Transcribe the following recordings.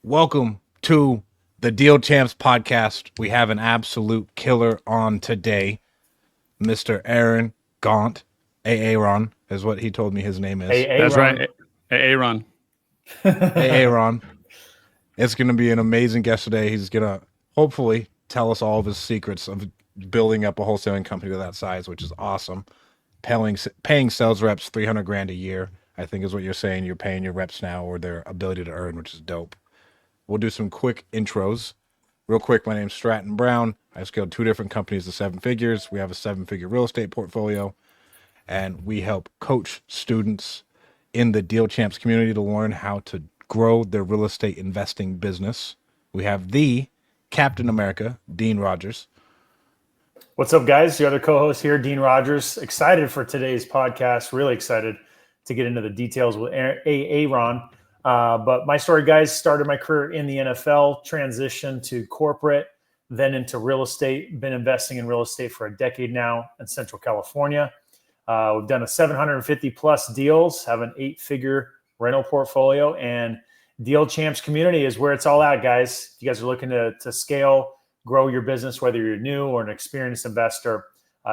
Welcome to the Deal Champs podcast. We have an absolute killer on today. Mr. Aaron Gaunt, Aaron is what he told me his name is. That's right. Aaron. Aaron. It's going to be an amazing guest today. He's going to hopefully tell us all of his secrets of building up a wholesaling company to that size, which is awesome. Paying sales reps $300,000 a year, I think is what you're saying. You're paying your reps now, or their ability to earn, which is dope. We'll do some quick intros. Real quick, my name's Stratton Brown. I scaled 2 different companies to 7 figures. We have a 7-figure real estate portfolio, and we help coach students in the Deal Champs community to learn how to grow their real estate investing business. We have the Captain America, Dean Rogers. What's up, guys? The other co-host here, Dean Rogers. Excited for today's podcast. Really excited to get into the details with Aaron. But my story, guys, started my career in the NFL, transitioned to corporate, then into real estate. Been investing in real estate for a decade now in Central California. We've done a 750 plus deals, have an 8-figure rental portfolio, and Deal Champs community is where it's all at, guys. If you guys are looking to scale, grow your business, whether you're new or an experienced investor,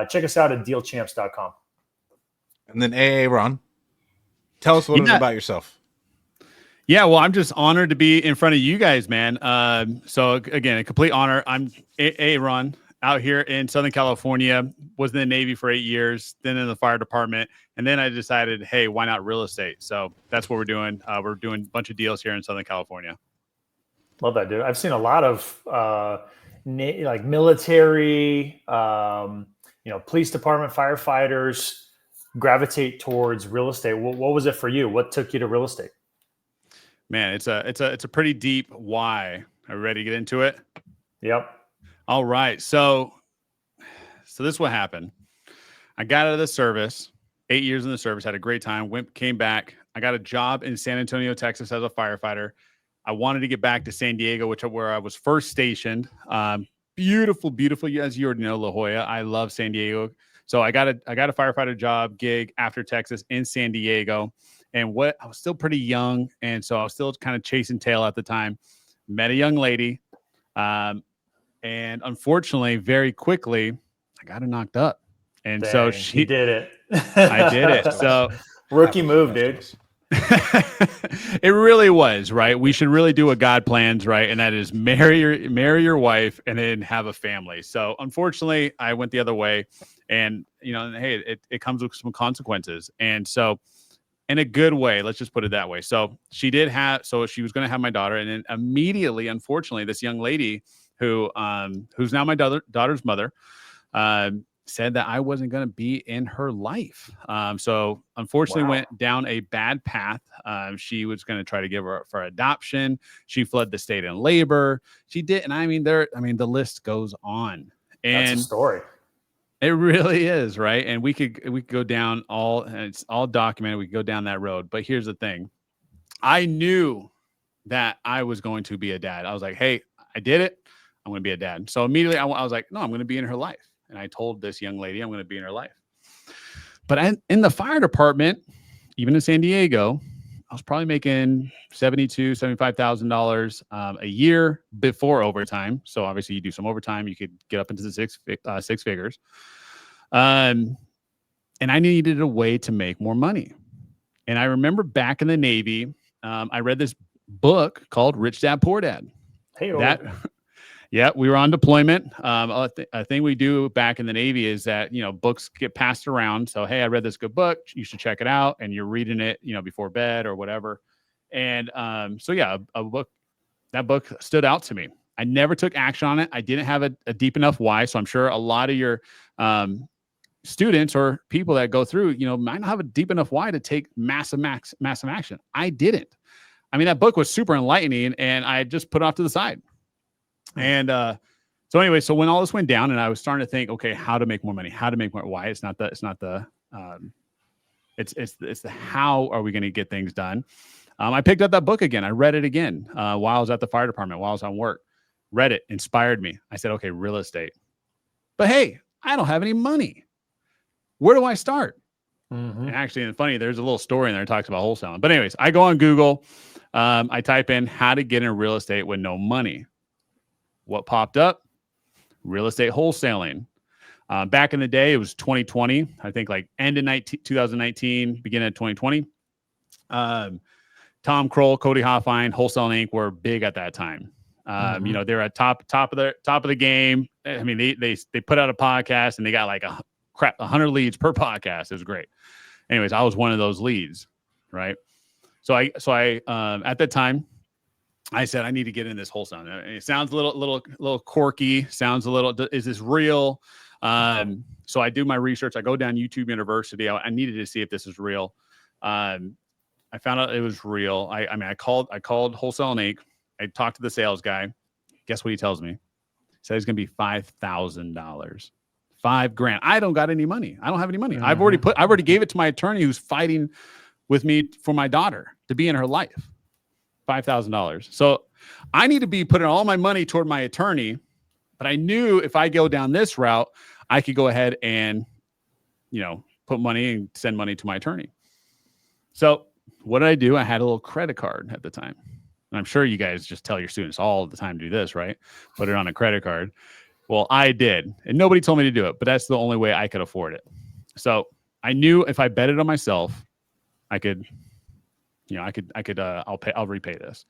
check us out at dealchamps.com. And then Aaron, tell us a little bit about yourself. Yeah, well, I'm just honored to be in front of you guys, man. So again, a complete honor. I'm Aaron out here in Southern California, was in the Navy for 8 years, then in the fire department. And then I decided, hey, why not real estate? So that's what we're doing. We're doing a bunch of deals here in Southern California. Love that, dude. I've seen a lot of like military, police department, firefighters gravitate towards real estate. What was it for you? What took you to real estate? Man, it's a pretty deep why. Are we ready to get into it? Yep. All right. So this is what happened. I got out of the service, 8 years in the service, had a great time, came back. I got a job in San Antonio, Texas as a firefighter. I wanted to get back to San Diego, where I was first stationed. Beautiful, as you already know, La Jolla. I love San Diego. So I got a firefighter job gig after Texas in San Diego. And I was still pretty young, and so I was still kind of chasing tail at the time. Met a young lady, and unfortunately, very quickly, I got her knocked up. And Dang, so she did it. I did it. So rookie move, dude. It really was, right? We should really do what God plans, right? And that is marry your wife and then have a family. So unfortunately, I went the other way, and hey, it comes with some consequences. And so, in a good way, let's just put it that way. So she was going to have my daughter, and then immediately, unfortunately, this young lady who's now my daughter's mother, said that I wasn't going to be in her life. So unfortunately went down a bad path. She was going to try to give her for adoption. She fled the state in labor. She did. And the list goes on. And that's a story. It really is, right? And we could go down and it's all documented. We could go down that road. But here's the thing. I knew that I was going to be a dad. I was like, hey, I did it. I'm going to be a dad. So immediately I was like, no, I'm going to be in her life. And I told this young lady I'm going to be in her life. But in the fire department, even in San Diego, I was probably making $72,000, $75,000 a year before overtime. So obviously, you do some overtime, you could get up into the six figures. And I needed a way to make more money. And I remember back in the Navy, I read this book called Rich Dad Poor Dad. Yeah, we were on deployment. A thing we do back in the Navy is that, books get passed around. So, hey, I read this good book. You should check it out. And you're reading it, before bed or whatever. And that book stood out to me. I never took action on it. I didn't have a deep enough why. So I'm sure a lot of your students or people that go through, might not have a deep enough why to take massive action. I didn't. I mean, that book was super enlightening, and I just put it off to the side. And so when all this went down, and I was starting to think, okay, how to make more money, why? It's the how are we going to get things done? I picked up that book again. I read it again while I was at the fire department, while I was on work. Read it, inspired me. I said, okay, real estate. But hey, I don't have any money. Where do I start? Mm-hmm. And actually, and funny, there's a little story in there that talks about wholesaling. But anyways, I go on Google. I type in how to get in real estate with no money. What popped up? Real estate wholesaling. Back in the day, it was 2020. I think like end of 2019, beginning of 2020. Tom Kroll, Cody Hoffine, Wholesaling Inc. were big at that time. You know, they're at top of the game. I mean, they put out a podcast and they got like 100 leads per podcast. It was great. Anyways, I was one of those leads, right? So I at that time, I said I need to get in this wholesaling. It sounds a little quirky. Sounds a little. Is this real? So I do my research. I go down YouTube University. I needed to see if this is real. I found out it was real. I mean, I called Wholesale Inc. I talked to the sales guy. Guess what he tells me? He said it's going to be $5,000, $5,000. I don't got any money. I don't have any money. I already gave it to my attorney who's fighting with me for my daughter to be in her life. $5,000. So I need to be putting all my money toward my attorney. But I knew if I go down this route, I could go ahead and, you know, put money and send money to my attorney. So what did I do? I had a little credit card at the time. And I'm sure you guys just tell your students all the time to do this, right? Put it on a credit card. Well, I did. And nobody told me to do it, but that's the only way I could afford it. So I knew if I bet it on myself, I could, you know, I'll repay this.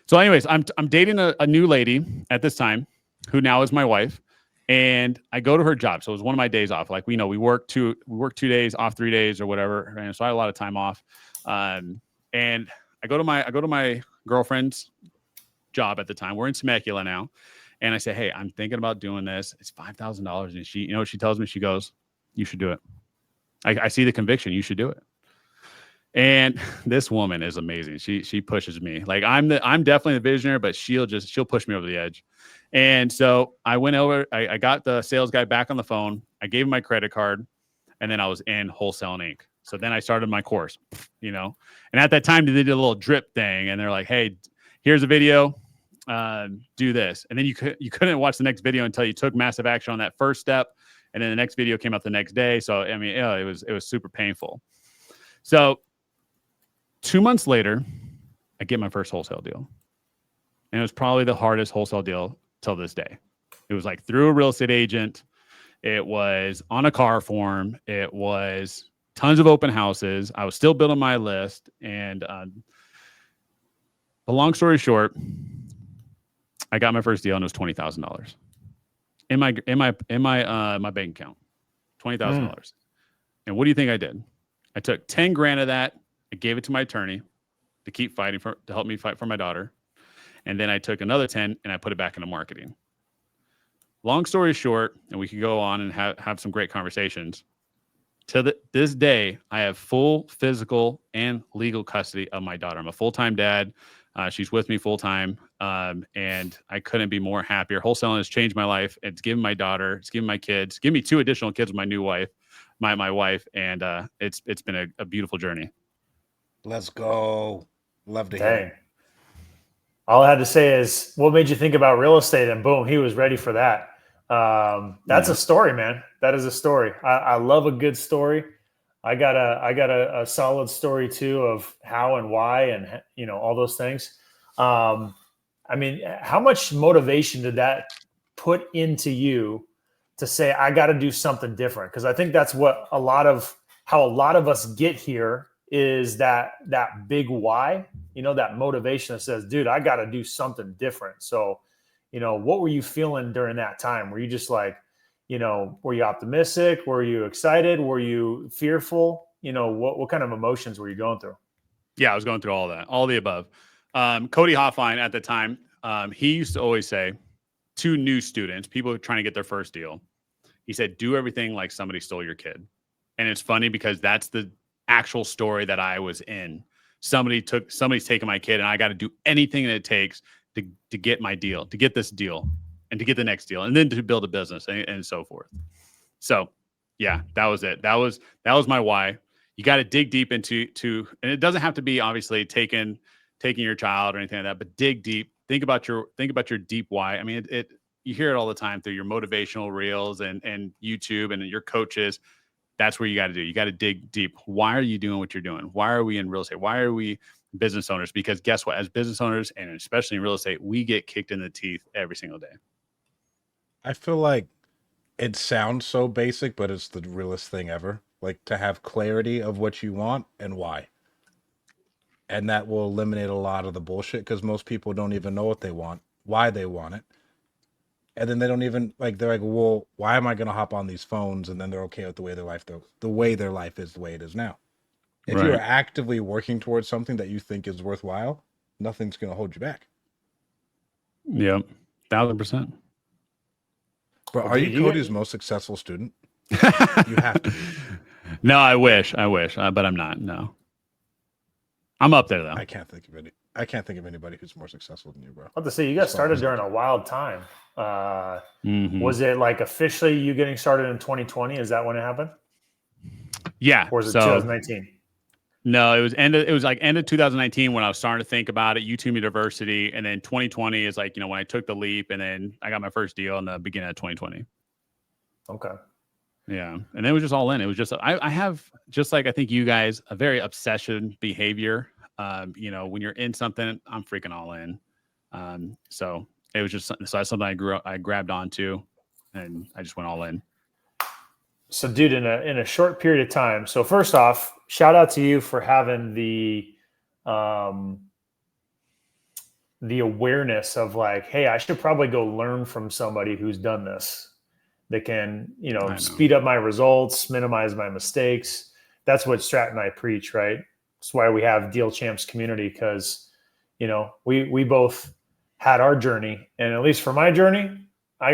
So anyways, I'm dating a new lady at this time who now is my wife. And I go to her job. So it was one of my days off. Like, we work 2 days, off 3 days or whatever. And so I had a lot of time off. And I go to my girlfriend's job at the time. We're in Temecula now. And I say, hey, I'm thinking about doing this. It's $5,000. And she, you know what she tells me? She goes, you should do it. I see the conviction. You should do it. And this woman is amazing. She pushes me. Like, I'm definitely the visionary, but she'll push me over the edge. And so I went over, I got the sales guy back on the phone. I gave him my credit card, and then I was in Wholesaling Inc. So then I started my course, you know, and at that time they did a little drip thing, and they're like, hey, here's a video, do this. And then you couldn't watch the next video until you took massive action on that first step. And then the next video came out the next day. So, I mean, it was super painful. So 2 months later, I get my first wholesale deal. And it was probably the hardest wholesale deal till this day. It was like through a real estate agent. It was on a car form. It was tons of open houses. I was still building my list. And the long story short, I got my first deal and it was $20,000 in my bank account. $20,000. And what do you think I did? I took 10 grand of that. I gave it to my attorney to keep fighting to help me fight for my daughter. And then I took another 10 and I put it back into marketing. Long story short, and we could go on and have some great conversations. To this day, I have full physical and legal custody of my daughter. I'm a full-time dad. She's with me full-time. And I couldn't be more happier. Wholesaling has changed my life. It's given my daughter, it's given my kids, given me 2 additional kids with my new wife, my wife. And it's been a beautiful journey. Let's go. Love to hear it. All I had to say is, what made you think about real estate? And boom, he was ready for that. That's a story, man. That is a story. I love a good story. I got a solid story too of how and why, and, you know, all those things. I mean, how much motivation did that put into you to say, I got to do something different? Because I think that's what how a lot of us get here is that big why, you know, that motivation that says, dude, I got to do something different. So, you know, what were you feeling during that time? Were you just like, you know, were you optimistic? Were you excited? Were you fearful? You know, what kind of emotions were you going through? Yeah, I was going through all that, all the above. Cody Hoffine at the time, he used to always say to new students, people who are trying to get their first deal, he said, do everything like somebody stole your kid. And it's funny because that's the actual story that I was in. Somebody's taking my kid, and I got to do anything that it takes to get my deal, to get this deal, and to get the next deal, and then to build a business and so forth. So yeah, that was it. That was my why. You got to dig deep into, and it doesn't have to be obviously taking your child or anything like that, but dig deep. Think about your deep why. I mean, you hear it all the time through your motivational reels and YouTube and your coaches. That's where you got to do. You got to dig deep. Why are you doing what you're doing? Why are we in real estate? Why are we business owners, because guess what? As business owners, and especially in real estate, we get kicked in the teeth every single day. I feel like it sounds so basic, but it's the realest thing ever. Like to have clarity of what you want and why. And that will eliminate a lot of the bullshit because most people don't even know what they want, why they want it. And then they don't even like, they're like, well, why am I going to hop on these phones? And then they're okay with the way their life, the way their life is the way it is now. If you're Right. actively working towards something that you think is worthwhile, nothing's going to hold you back. Yep. 1000%. But Well, are dude, you Cody's most successful student? You have to be. No, I wish, but I'm not. No, I'm up there though. I can't think of anybody who's more successful than you, bro. I have to say, you got started during a wild time. Was it like officially you getting started in 2020? Is that when it happened? Yeah. Or was it So 2019? no, it was like end of 2019 when I was starting to think about it, YouTube University, and then 2020 is like, when I took the leap, and then I got my first deal in the beginning of 2020. Okay. Yeah. And then it was just all in. It was just, I have, just like I think you guys, a very obsession behavior. When you're in something, I'm freaking all in. So it was just, so that's something I grabbed onto, and I just went all in. So, dude, in a short period of time. So, first off, shout out to you for having the awareness of like, hey, I should probably go learn from somebody who's done this, that can, speed up my results, minimize my mistakes. That's what Strat and I preach, right? That's why we have Deal Champs community, because, we both had our journey, and at least for my journey, I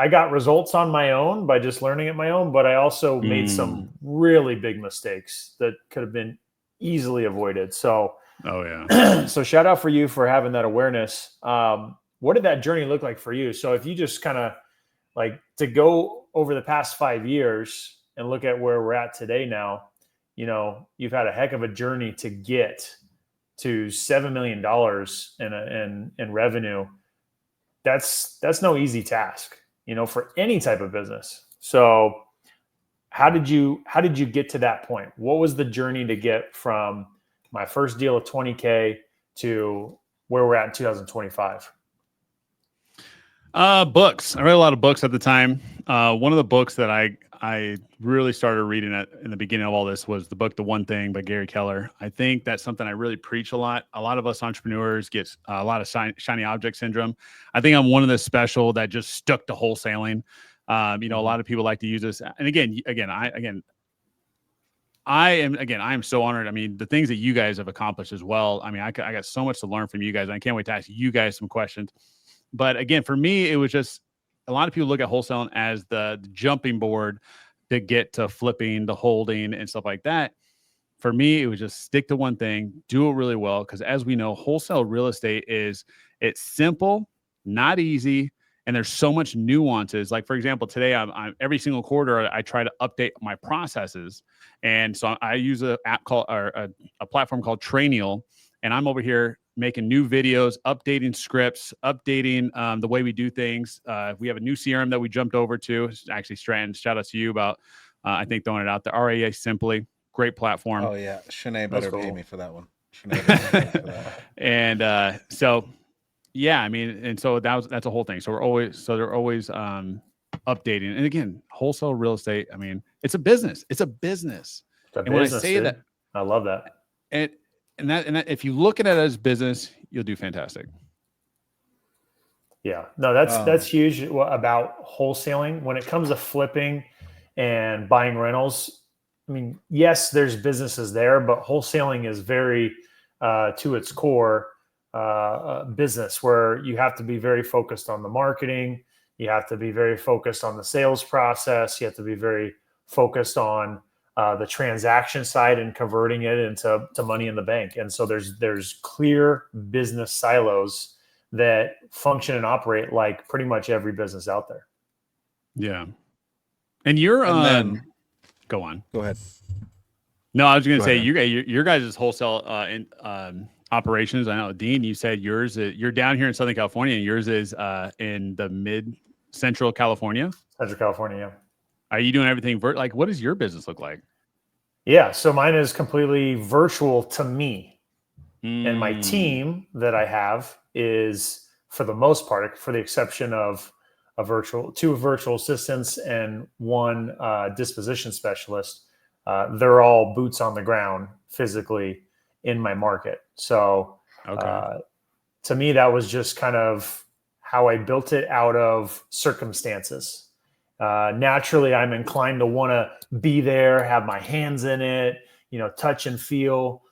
got results on my own by just learning it my own, but I also made some really big mistakes that could have been easily avoided. So, so shout out for you for having that awareness. What did that journey look like for you? So if you just kind of like to go over the past 5 years and look at where we're at today now, you've had a heck of a journey to get to $7 million in revenue. That's no easy task, for any type of business. So how did you get to that point? What was the journey to get from my first deal of 20K to where we're at in 2025? Books. I read a lot of books at the time. One of the books that I really started reading in the beginning of all this was the book, The One Thing by Gary Keller. I think that's something I really preach a lot. A lot of us entrepreneurs get a lot of shiny object syndrome. I think I'm one of the special that just stuck to wholesaling. A lot of people like to use this. And I am so honored. I mean, the things that you guys have accomplished as well. I mean, I got so much to learn from you guys. I can't wait to ask you guys some questions. But again, for me, it was just a lot of people look at wholesaling as the jumping board to get to flipping, the holding, and stuff like that. For me, it was just stick to one thing, do it really well. Because as we know, wholesale real estate it's simple, not easy, and there's so much nuances. Like for example, today I'm every single quarter I try to update my processes, and so I use a platform called Trainial, and I'm over here making new videos, updating scripts, updating the way we do things. We have a new CRM that we jumped over to. It's actually, Stratton, shout out to you about, I think, throwing it out there. RAA Simply, great platform. Oh, yeah. Shanae better pay me for that one. And so, yeah, I mean, and so that's a whole thing. So they're always updating. And again, wholesale real estate, I mean, it's a business. It's a business. When I say that, I love that. And that if you look at it as business, you'll do fantastic. Yeah, no, that's huge about wholesaling. When it comes to flipping and buying rentals, I mean, yes, there's businesses there, but wholesaling is very to its core business, where you have to be very focused on the marketing. You have to be very focused on the sales process. You have to be very focused on the transaction side and converting it into money in the bank. And so there's clear business silos that function and operate like pretty much every business out there. Yeah. And you're go on. Go ahead. No, I was going to say your guys' wholesale operations. I know, Dean, you said you're down here in Southern California, and yours is in the mid-central California. Central California, yeah. Are you doing everything like what does your business look like? Yeah, so mine is completely virtual to me. And my Mm. team that I have is, for the most part, for the exception of two virtual assistants and one disposition specialist, they're all boots on the ground physically in my market. So Okay. to me, that was just kind of how I built it out of circumstances. Naturally, I'm inclined to want to be there, have my hands in it, touch and feel.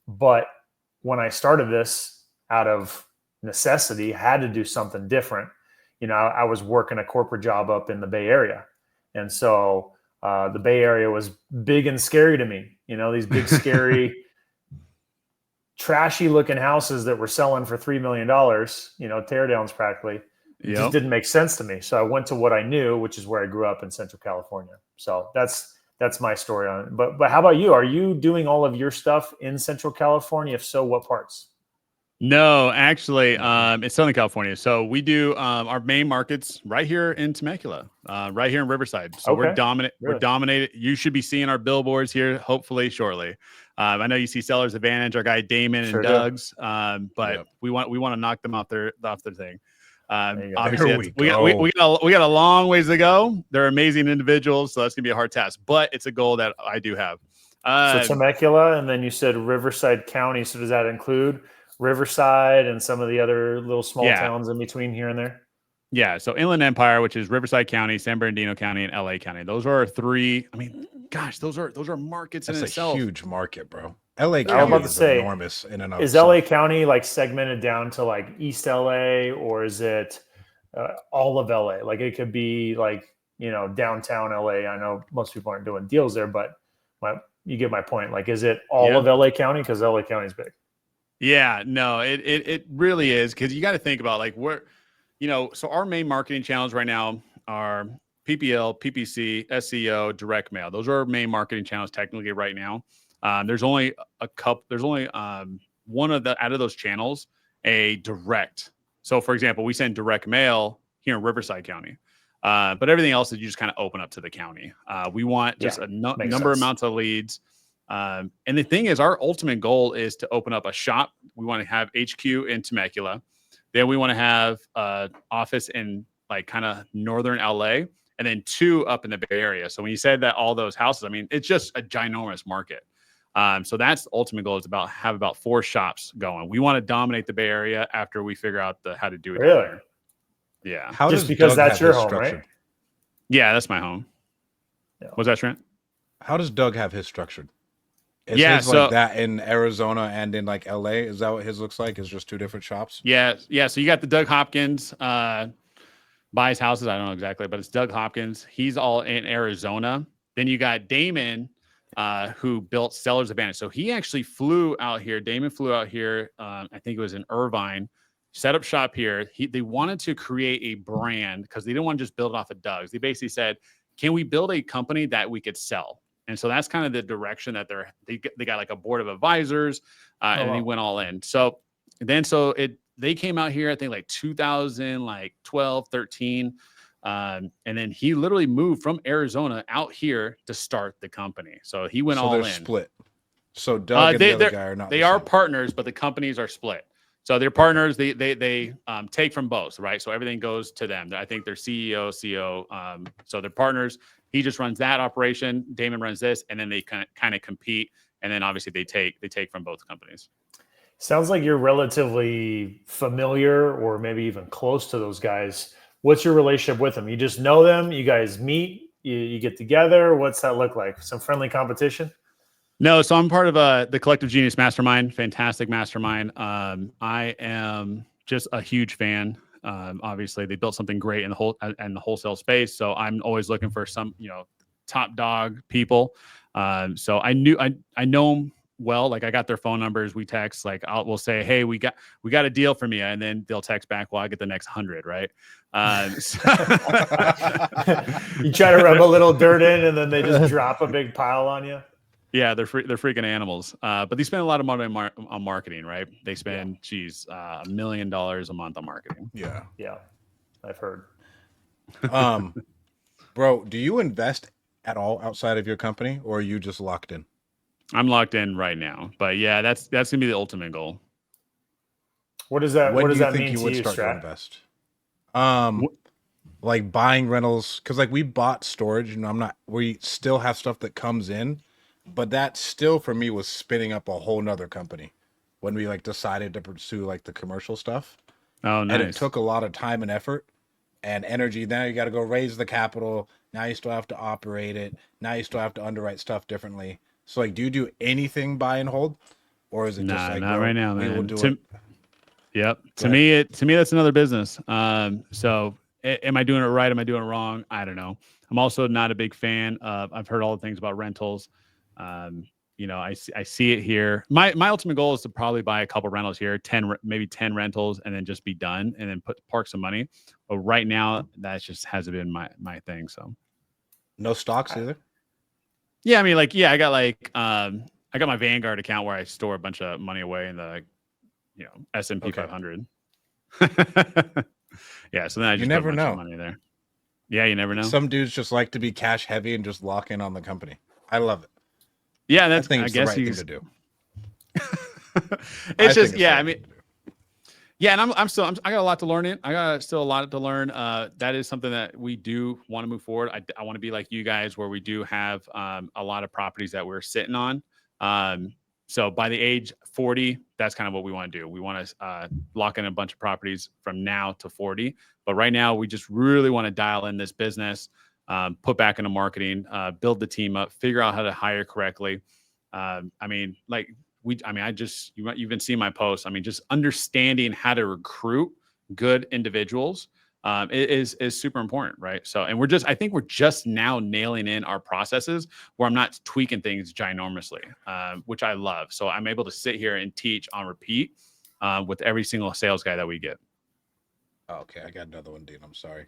But when I started this out of necessity, I had to do something different. I was working a corporate job up in the Bay Area. And so the Bay Area was big and scary to me. These big, scary, trashy looking houses that were selling for $3 million, teardowns practically. It just didn't make sense to me. So I went to what I knew, which is where I grew up in Central California. So that's my story on it. But how about you? Are you doing all of your stuff in Central California? If so, what parts? No, actually, it's Southern California. So we do our main markets right here in Temecula, right here in Riverside. So we're dominant. Really? We're dominated. You should be seeing our billboards here, hopefully shortly. I know you see Sellers Advantage, our guy Damon and Doug's, but we want to knock them off their thing. Obviously, we got a long ways to go. They're amazing individuals, so that's gonna be a hard task. But it's a goal that I do have. So Temecula, and then you said Riverside County. So does that include Riverside and some of the other little small towns in between here and there? Yeah. So Inland Empire, which is Riverside County, San Bernardino County, and LA County. Those are our three. I mean, gosh, those are markets in itself. That's a huge market, bro. LA County is enormous in and of itself. Is LA County like segmented down to like East LA, or is it all of LA? Like it could be like, downtown LA. I know most people aren't doing deals there, but you get my point. Like, is it all of LA County? Because LA County is big. Yeah, no, it really is, because you got to think about like so our main marketing channels right now are PPL, PPC, SEO, direct mail. Those are our main marketing channels technically right now. There's only a couple. There's only one out of those channels a direct. So for example, we send direct mail here in Riverside County, but everything else is you just kind of open up to the county. We want just a number amounts of leads. And the thing is, our ultimate goal is to open up a shop. We want to have HQ in Temecula. Then we want to have an office in like kind of northern LA, and then 2 up in the Bay Area. So when you said that all those houses, I mean, it's just a ginormous market. So that's the ultimate goal, is have about 4 shops going. We want to dominate the Bay Area after we figure out how to do it. Really? Yeah. How just because Doug that's your home, structured? Right? Yeah, that's my home. Yeah. What's that, Trent? How does Doug have his structured? Is his like that in Arizona and in like LA? Is that what his looks like? Is just 2 different shops? Yeah. So you got the Doug Hopkins buys houses. I don't know exactly, but it's Doug Hopkins. He's all in Arizona. Then you got Damon, who built Sellers Advantage. So he actually flew out here. Damon flew out here. I think it was in Irvine. Set up shop here. They wanted to create a brand because they didn't want to just build it off of Doug's. They basically said, can we build a company that we could sell? And so that's kind of the direction that they got like a board of advisors, and he went all in. So they came out here, I think like 2012, 13. And then he literally moved from Arizona out here to start the company. So he went all in. Split. So Doug and the other guy are not. They are partners, but the companies are split. So they're partners. They take from both, right? So everything goes to them. I think they're CEO, CO. So they're partners. He just runs that operation. Damon runs this, and then they kind of compete. And then obviously they take from both companies. Sounds like you're relatively familiar, or maybe even close to those guys. What's your relationship with them? You just know them. You guys meet. You get together. What's that look like? Some friendly competition? No, so I'm part of the Collective Genius Mastermind, fantastic mastermind. I am just a huge fan. Obviously, they built something great in the wholesale space, so I'm always looking for some top dog people. So I know them well. Like I got their phone numbers. We text. Like we'll say, hey, we got a deal from you, and then they'll text back, well, I get the next 100, right? You try to rub a little dirt in, and then they just drop a big pile on you. Yeah, they're freaking animals. But they spend a lot of money on marketing, right? They spend, $1 million a month on marketing. Yeah, I've heard. Bro, do you invest at all outside of your company, or are you just locked in? I'm locked in right now, but yeah, that's gonna be the ultimate goal. What does that When What do does you that think mean you to would you, start to Strat? invest? Like buying rentals, because like we bought storage, and we still have stuff that comes in, but that still for me was spinning up a whole nother company when we like decided to pursue like the commercial stuff, Oh, and it nice. took a lot of time and effort and energy. Now you got to go raise the capital. Now you still have to operate it. Now you still have to underwrite stuff differently. So like, do you do anything buy and hold, or is it just Nah, like, not right bro, now, we will man. do it? Yep. Go ahead. To me, that's another business. So am I doing it right? Am I doing it wrong? I don't know. I'm also not a big fan of. I've heard all the things about rentals. Um, I see it here. My ultimate goal is to probably buy a couple rentals here, maybe 10 rentals, and then just be done, and then park some money. But right now, that just hasn't been my thing. So No stocks either. yeah, I mean, I got my Vanguard account where I store a bunch of money away in the S&P Okay. 500. Yeah, so then I You just put a never bunch of know. money there. Yeah, you never know. Some dudes just like to be cash heavy and just lock in on the company. I love it. Yeah, I that's think I it's the guess right you. thing to do. I It's think just it's the yeah. I right mean, thing to do. yeah, and I got a lot to learn in. I got still a lot to learn. That is something that we do want to move forward. I want to be like you guys, where we do have a lot of properties that we're sitting on. Um, so by the age 40, that's kind of what we want to do. We want to lock in a bunch of properties from now to 40. But right now, we just really want to dial in this business, put back into marketing, build the team up, figure out how to hire correctly. I mean, like you've been seeing my posts. I mean, just understanding how to recruit good individuals is super important, right? So, and I think we're just now nailing in our processes where I'm not tweaking things ginormously, which I love. So I'm able to sit here and teach on repeat with every single sales guy that we get. Oh, okay, I got another one, Dean. I'm sorry.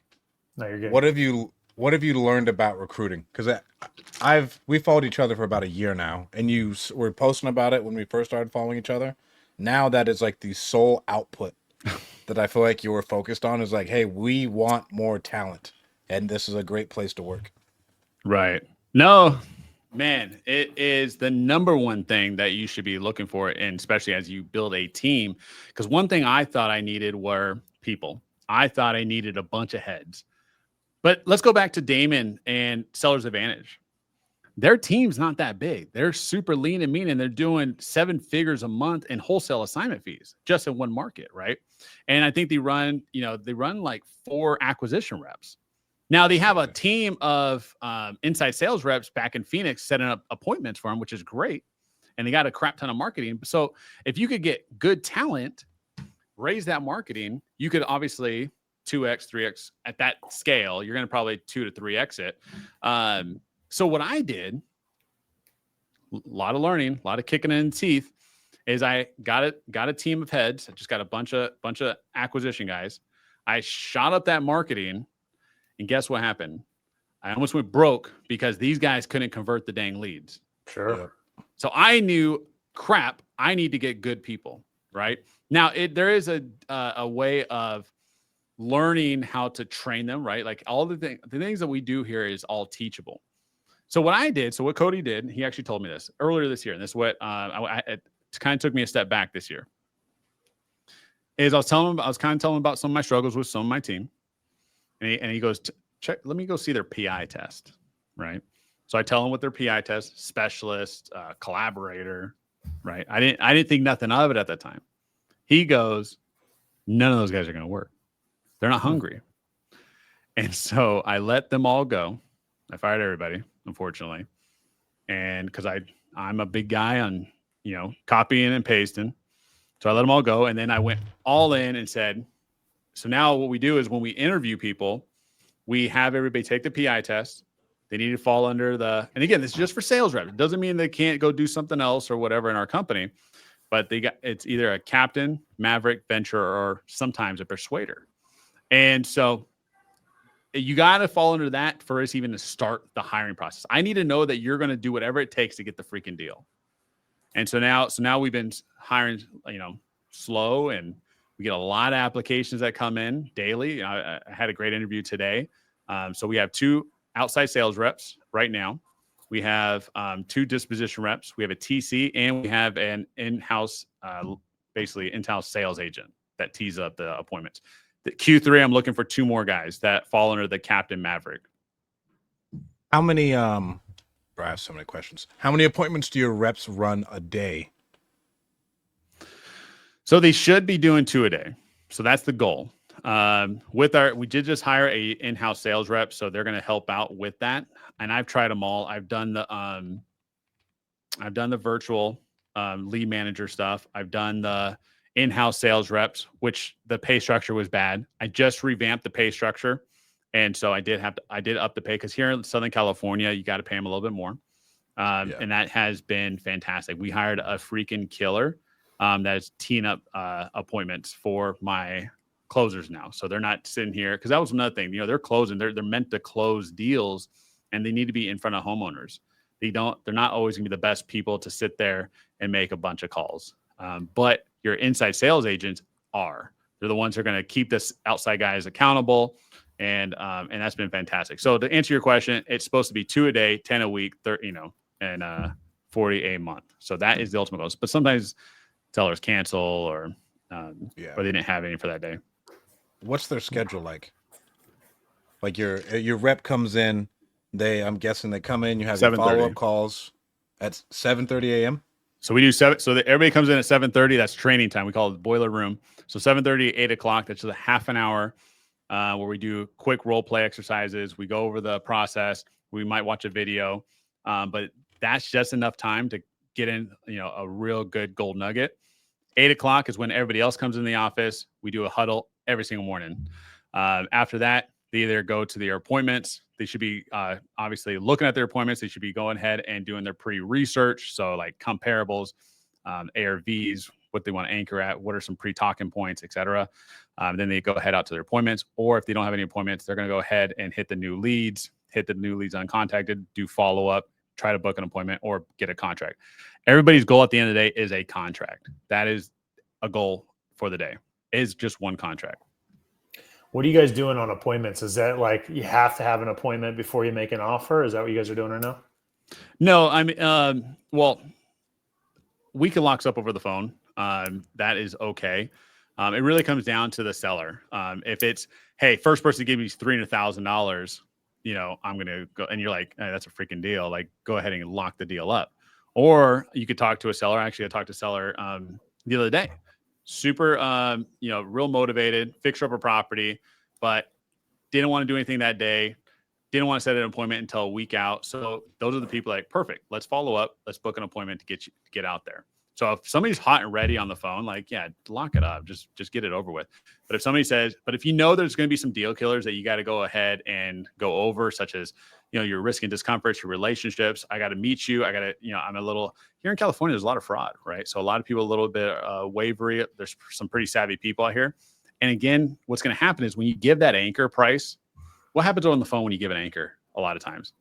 No, you're good. What have you learned about recruiting? Because we followed each other for about a year now, and you were posting about it when we first started following each other. Now that is like the sole output that I feel like you were focused on is like, hey, we want more talent, and this is a great place to work. Right. No, man, it is the number one thing that you should be looking for, and especially as you build a team. Because one thing I thought I needed were people. I thought I needed a bunch of heads. But let's go back to Damon and Seller's Advantage. Their team's not that big. They're super lean and mean, and they're doing 7 figures a month in wholesale assignment fees just in one market, right? And I think they run like 4 acquisition reps. Now they have a team of inside sales reps back in Phoenix setting up appointments for them, which is great. And they got a crap ton of marketing. So if you could get good talent, raise that marketing, you could obviously 2x, 3x at that scale. You're going to probably 2 to 3x it. So what I did, a lot of learning, a lot of kicking in teeth, is I got a team of heads. I just got a bunch of acquisition guys. I shot up that marketing, and guess what happened? I almost went broke because these guys couldn't convert the dang leads. Sure. Yep. So I knew, crap, I need to get good people, right? Now, there is a way of learning how to train them, right? Like all the things that we do here is all teachable. So what Cody did, he actually told me this earlier this year, and this is what it kind of took me a step back this year. Is I was kind of telling him about some of my struggles with some of my team, and he goes, check, let me go see their PI test, right? So I tell him what their PI test, specialist, collaborator, right? I didn't think nothing of it at that time. He goes, none of those guys are going to work. They're not hungry. And so I let them all go. I fired everybody, unfortunately. And because I'm a big guy on, copying and pasting. So I let them all go. And then I went all in and said, so now what we do is when we interview people, we have everybody take the PI test. They need to fall under and again, this is just for sales reps. It doesn't mean they can't go do something else or whatever in our company, but it's either a captain, maverick, venture, or sometimes a persuader. And so you got to fall under that for us even to start the hiring process. I need to know that you're going to do whatever it takes to get the freaking deal. And so now we've been hiring, slow, and we get a lot of applications that come in daily. I had a great interview today. So we have 2 outside sales reps right now. We have 2 disposition reps. We have a TC, and we have an in-house, basically in-house sales agent that tees up the appointments. The Q3, I'm looking for 2 more guys that fall under the Captain Maverick. How many? I have so many questions. How many appointments do your reps run a day? So they should be doing 2 a day. So that's the goal. We did just hire a in-house sales rep, so they're going to help out with that. And I've tried them all. I've done the virtual lead manager stuff. I've done the in-house sales reps, which the pay structure was bad. I just revamped the pay structure, and so I did up the pay, because here in Southern California, you got to pay them a little bit more, and that has been fantastic. We hired a freaking killer that is teeing up appointments for my closers now, so they're not sitting here, because that was another thing. They're closing. They're meant to close deals, and they need to be in front of homeowners. They're not always gonna be the best people to sit there and make a bunch of calls. But your inside sales agents are. They're the ones who are going to keep this outside guys accountable, and that's been fantastic. So to answer your question, it's supposed to be 2 a day, 10 a week, 30, and 40 a month. So that is the ultimate goal. But sometimes sellers cancel or they didn't have any for that day. What's their schedule like? Like your rep comes in, I'm guessing they come in, you have your 7:30. follow-up calls at 7:30 a.m. So we do 7. So everybody comes in at 7:30. That's training time. We call it the boiler room. So 7:30, 8 o'clock. That's just a half an hour where we do quick role play exercises. We go over the process. We might watch a video, but that's just enough time to get in, a real good gold nugget. 8 o'clock is when everybody else comes in the office. We do a huddle every single morning. After that, they either go to their appointments. They should be obviously looking at their appointments. They should be going ahead and doing their pre-research. So like comparables, ARVs, what they want to anchor at, what are some pre-talking points, et cetera. Then they go ahead out to their appointments. Or if they don't have any appointments, they're going to go ahead and hit the new leads uncontacted, do follow-up, try to book an appointment, or get a contract. Everybody's goal at the end of the day is a contract. That is a goal for the day, is just one contract. What are you guys doing on appointments? Is that like you have to have an appointment before you make an offer? Is that what you guys are doing right now? No, I mean, well, we can lock up over the phone. That is okay. It really comes down to the seller. If it's, hey, first person to give me $300,000, I'm going to go, and you're like, hey, that's a freaking deal. Like, go ahead and lock the deal up. Or you could talk to a seller. Actually, I talked to a seller the other day. Super, real motivated, fixed up a property, but didn't want to do anything that day. Didn't want to set an appointment until a week out. So those are the people like, perfect. Let's follow up. Let's book an appointment to get out there. So if somebody's hot and ready on the phone, like, yeah, lock it up. Just get it over with. But if somebody says, but if there's going to be some deal killers that you got to go ahead and go over, such as, your risk and discomforts, your relationships, I got to meet you. I got to, I'm a little, here in California, there's a lot of fraud, right? So a lot of people a little bit wavery. There's some pretty savvy people out here. And again, what's going to happen is when you give that anchor price, what happens on the phone when you give an anchor a lot of times?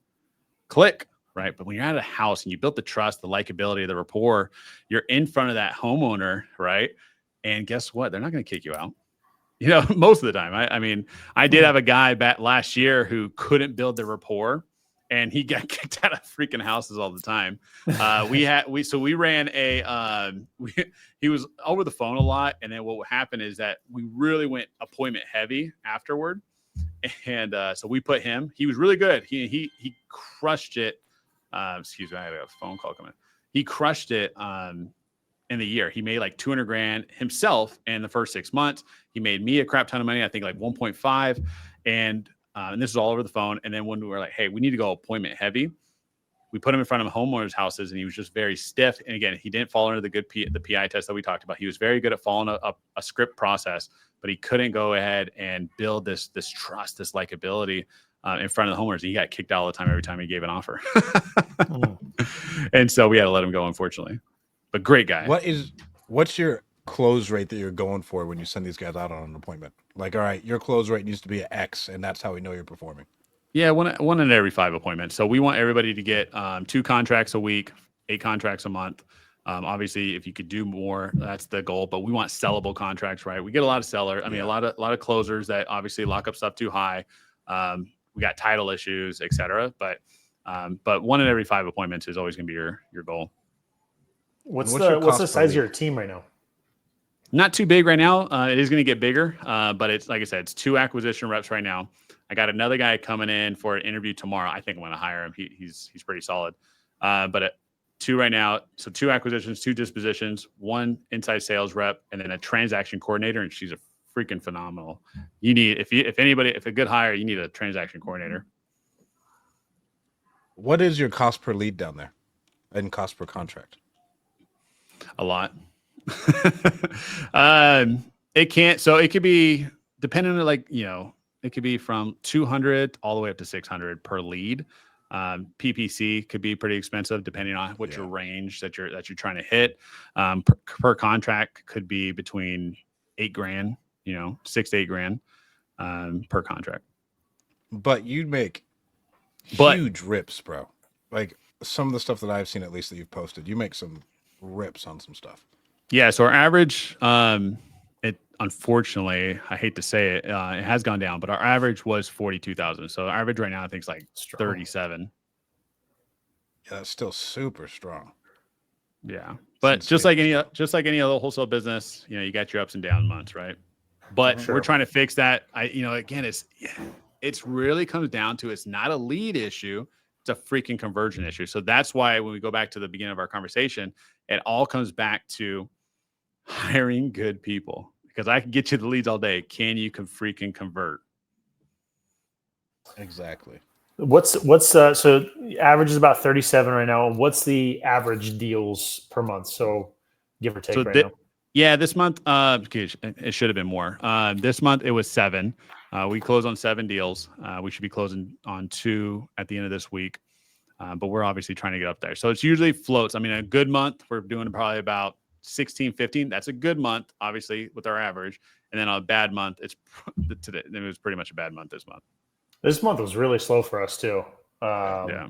Click. Right. But when you're at a house and you built the trust, the likability, the rapport, you're in front of that homeowner. Right. And guess what? They're not going to kick you out. Most of the time. I mean, I did have a guy back last year who couldn't build the rapport, and he got kicked out of freaking houses all the time. We ran he was over the phone a lot. And then what happened is that we really went appointment heavy afterward. And so we put him, he was really good. He crushed it. Excuse me, I had a phone call coming. He crushed it in the year. He made like $200,000 himself in the first 6 months. He made me a crap ton of money, I think like 1.5. And this is all over the phone. And then when we were like, hey, we need to go appointment heavy, we put him in front of homeowners' houses, and he was just very stiff. And again, he didn't fall under the PI test that we talked about. He was very good at following a script process, but he couldn't go ahead and build this trust, this likability in front of the homeowners. He got kicked out all the time every time he gave an offer. And so we had to let him go, unfortunately. But great guy. What's your close rate that you're going for when you send these guys out on an appointment? Like, all right, your close rate needs to be X, and that's how we know you're performing. Yeah, one in every 5 appointments. So we want everybody to get 2 contracts a week, 8 contracts a month. Obviously, if you could do more, that's the goal. But we want sellable contracts, right? We get a lot of sellers. I mean, a lot of closers that obviously lock up stuff too high. We got title issues, et cetera. But But 1 in every 5 appointments is always going to be your goal. What's what's your the cost per size of lead? your team right now? Not too big right now. It is going to get bigger, but it's like I said, it's 2 acquisition reps right now. I got another guy coming in for an interview tomorrow. I think I'm going to hire him. He's pretty solid. But at 2 right now, so 2 acquisitions, 2 dispositions, 1 inside sales rep, and then a transaction coordinator, and she's a freaking phenomenal. You need if a good hire, you need a transaction coordinator. What is your cost per lead down there, and cost per contract? A lot. It could be depending on it could be from 200 all the way up to 600 per lead. PPC could be pretty expensive depending on what your range that you're trying to hit. Per contract could be between $8,000, $6,000 to $8,000 per contract. But you'd make But- huge rips, bro. Like some of the stuff that I've seen, at least that you've posted, you make some rips on some stuff. Yeah, so our average, it unfortunately, I hate to say it, it has gone down, but our average was 42,000. So our average right now, I think, is like Strong. 37. Yeah, that's still super strong. Yeah, but just like any other wholesale business, you got your ups and down months, right? But Sure. we're trying to fix that. Again, it's really comes down to it's not a lead issue. It's a freaking conversion issue. So that's why when we go back to the beginning of our conversation, it all comes back to hiring good people, because I can get you the leads all day. Can you freaking convert? Exactly. What's so average is about 37 right now. What's the average deals per month? So give or take now. Yeah, this month, it should have been more. This month it was 7. We closed on 7 deals. We should be closing on 2 at the end of this week. But we're obviously trying to get up there. So it's usually floats. I mean, a good month, we're doing probably about 16, 15. That's a good month, obviously, with our average. And then on a bad month, it was pretty much a bad month this month. This month was really slow for us too. Yeah.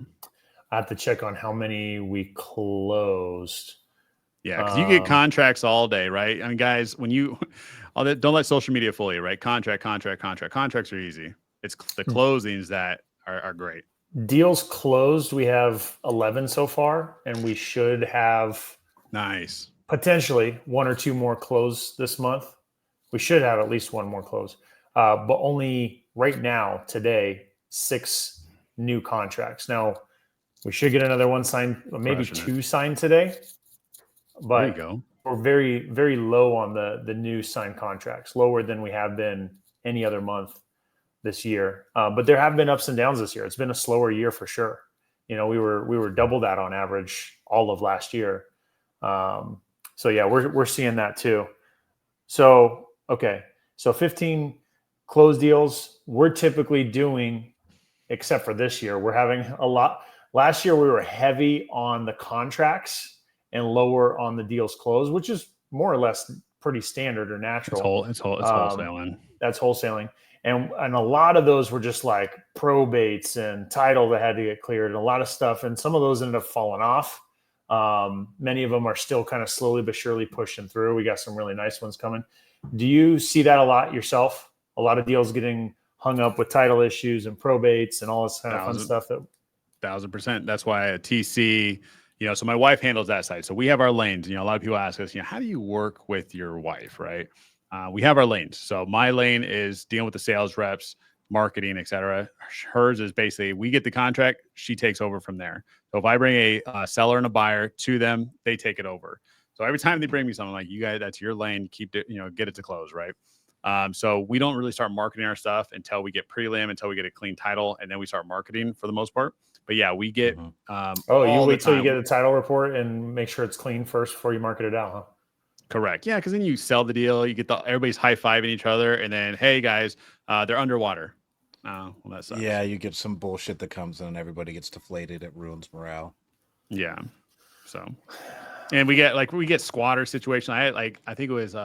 I have to check on how many we closed. Yeah, because you get contracts all day, right? I mean, guys, don't let social media fool you, right? Contracts are easy. It's the closings that are great. Deals closed, we have 11 so far, and we should have Nice. potentially 1 or 2 more close this month. We should have at least 1 more close, but only right now, today, 6 new contracts. Now, we should get another 1 signed, maybe 2 signed today. But there you go. We're very, very low on the new signed contracts, lower than we have been any other month this year. But there have been ups and downs this year. It's been a slower year for sure. We were double that on average all of last year. So yeah, we're seeing that too. So, okay. So 15 closed deals we're typically doing, except for this year, we're having a lot. Last year, we were heavy on the contracts and lower on the deals closed, which is more or less pretty standard or natural. It's wholesaling. That's wholesaling. And a lot of those were just like probates and title that had to get cleared and a lot of stuff. And some of those ended up falling off. Many of them are still kind of slowly but surely pushing through. We got some really nice ones coming. Do you see that a lot yourself? A lot of deals getting hung up with title issues and probates and all this kind of fun stuff. 1,000%. That's why a TC, so my wife handles that side. So we have our lanes. A lot of people ask us, how do you work with your wife, right? We have our lanes. So my lane is dealing with the sales reps, marketing, et cetera. Hers is basically, we get the contract, she takes over from there. So if I bring a seller and a buyer to them, they take it over. So every time they bring me something, like, you guys, that's your lane, keep it, get it to close, right? So we don't really start marketing our stuff until we get prelim, until we get a clean title, and then we start marketing for the most part. But yeah, we get. You wait till you get a title report and make sure it's clean first before you market it out, huh? Correct. Yeah, because then you sell the deal, you get everybody's high-fiving each other, and then, hey guys, they're underwater. Well, that sucks. Yeah, you get some bullshit that comes in and everybody gets deflated. It ruins morale. Yeah. So, and we get squatter situation. I think it was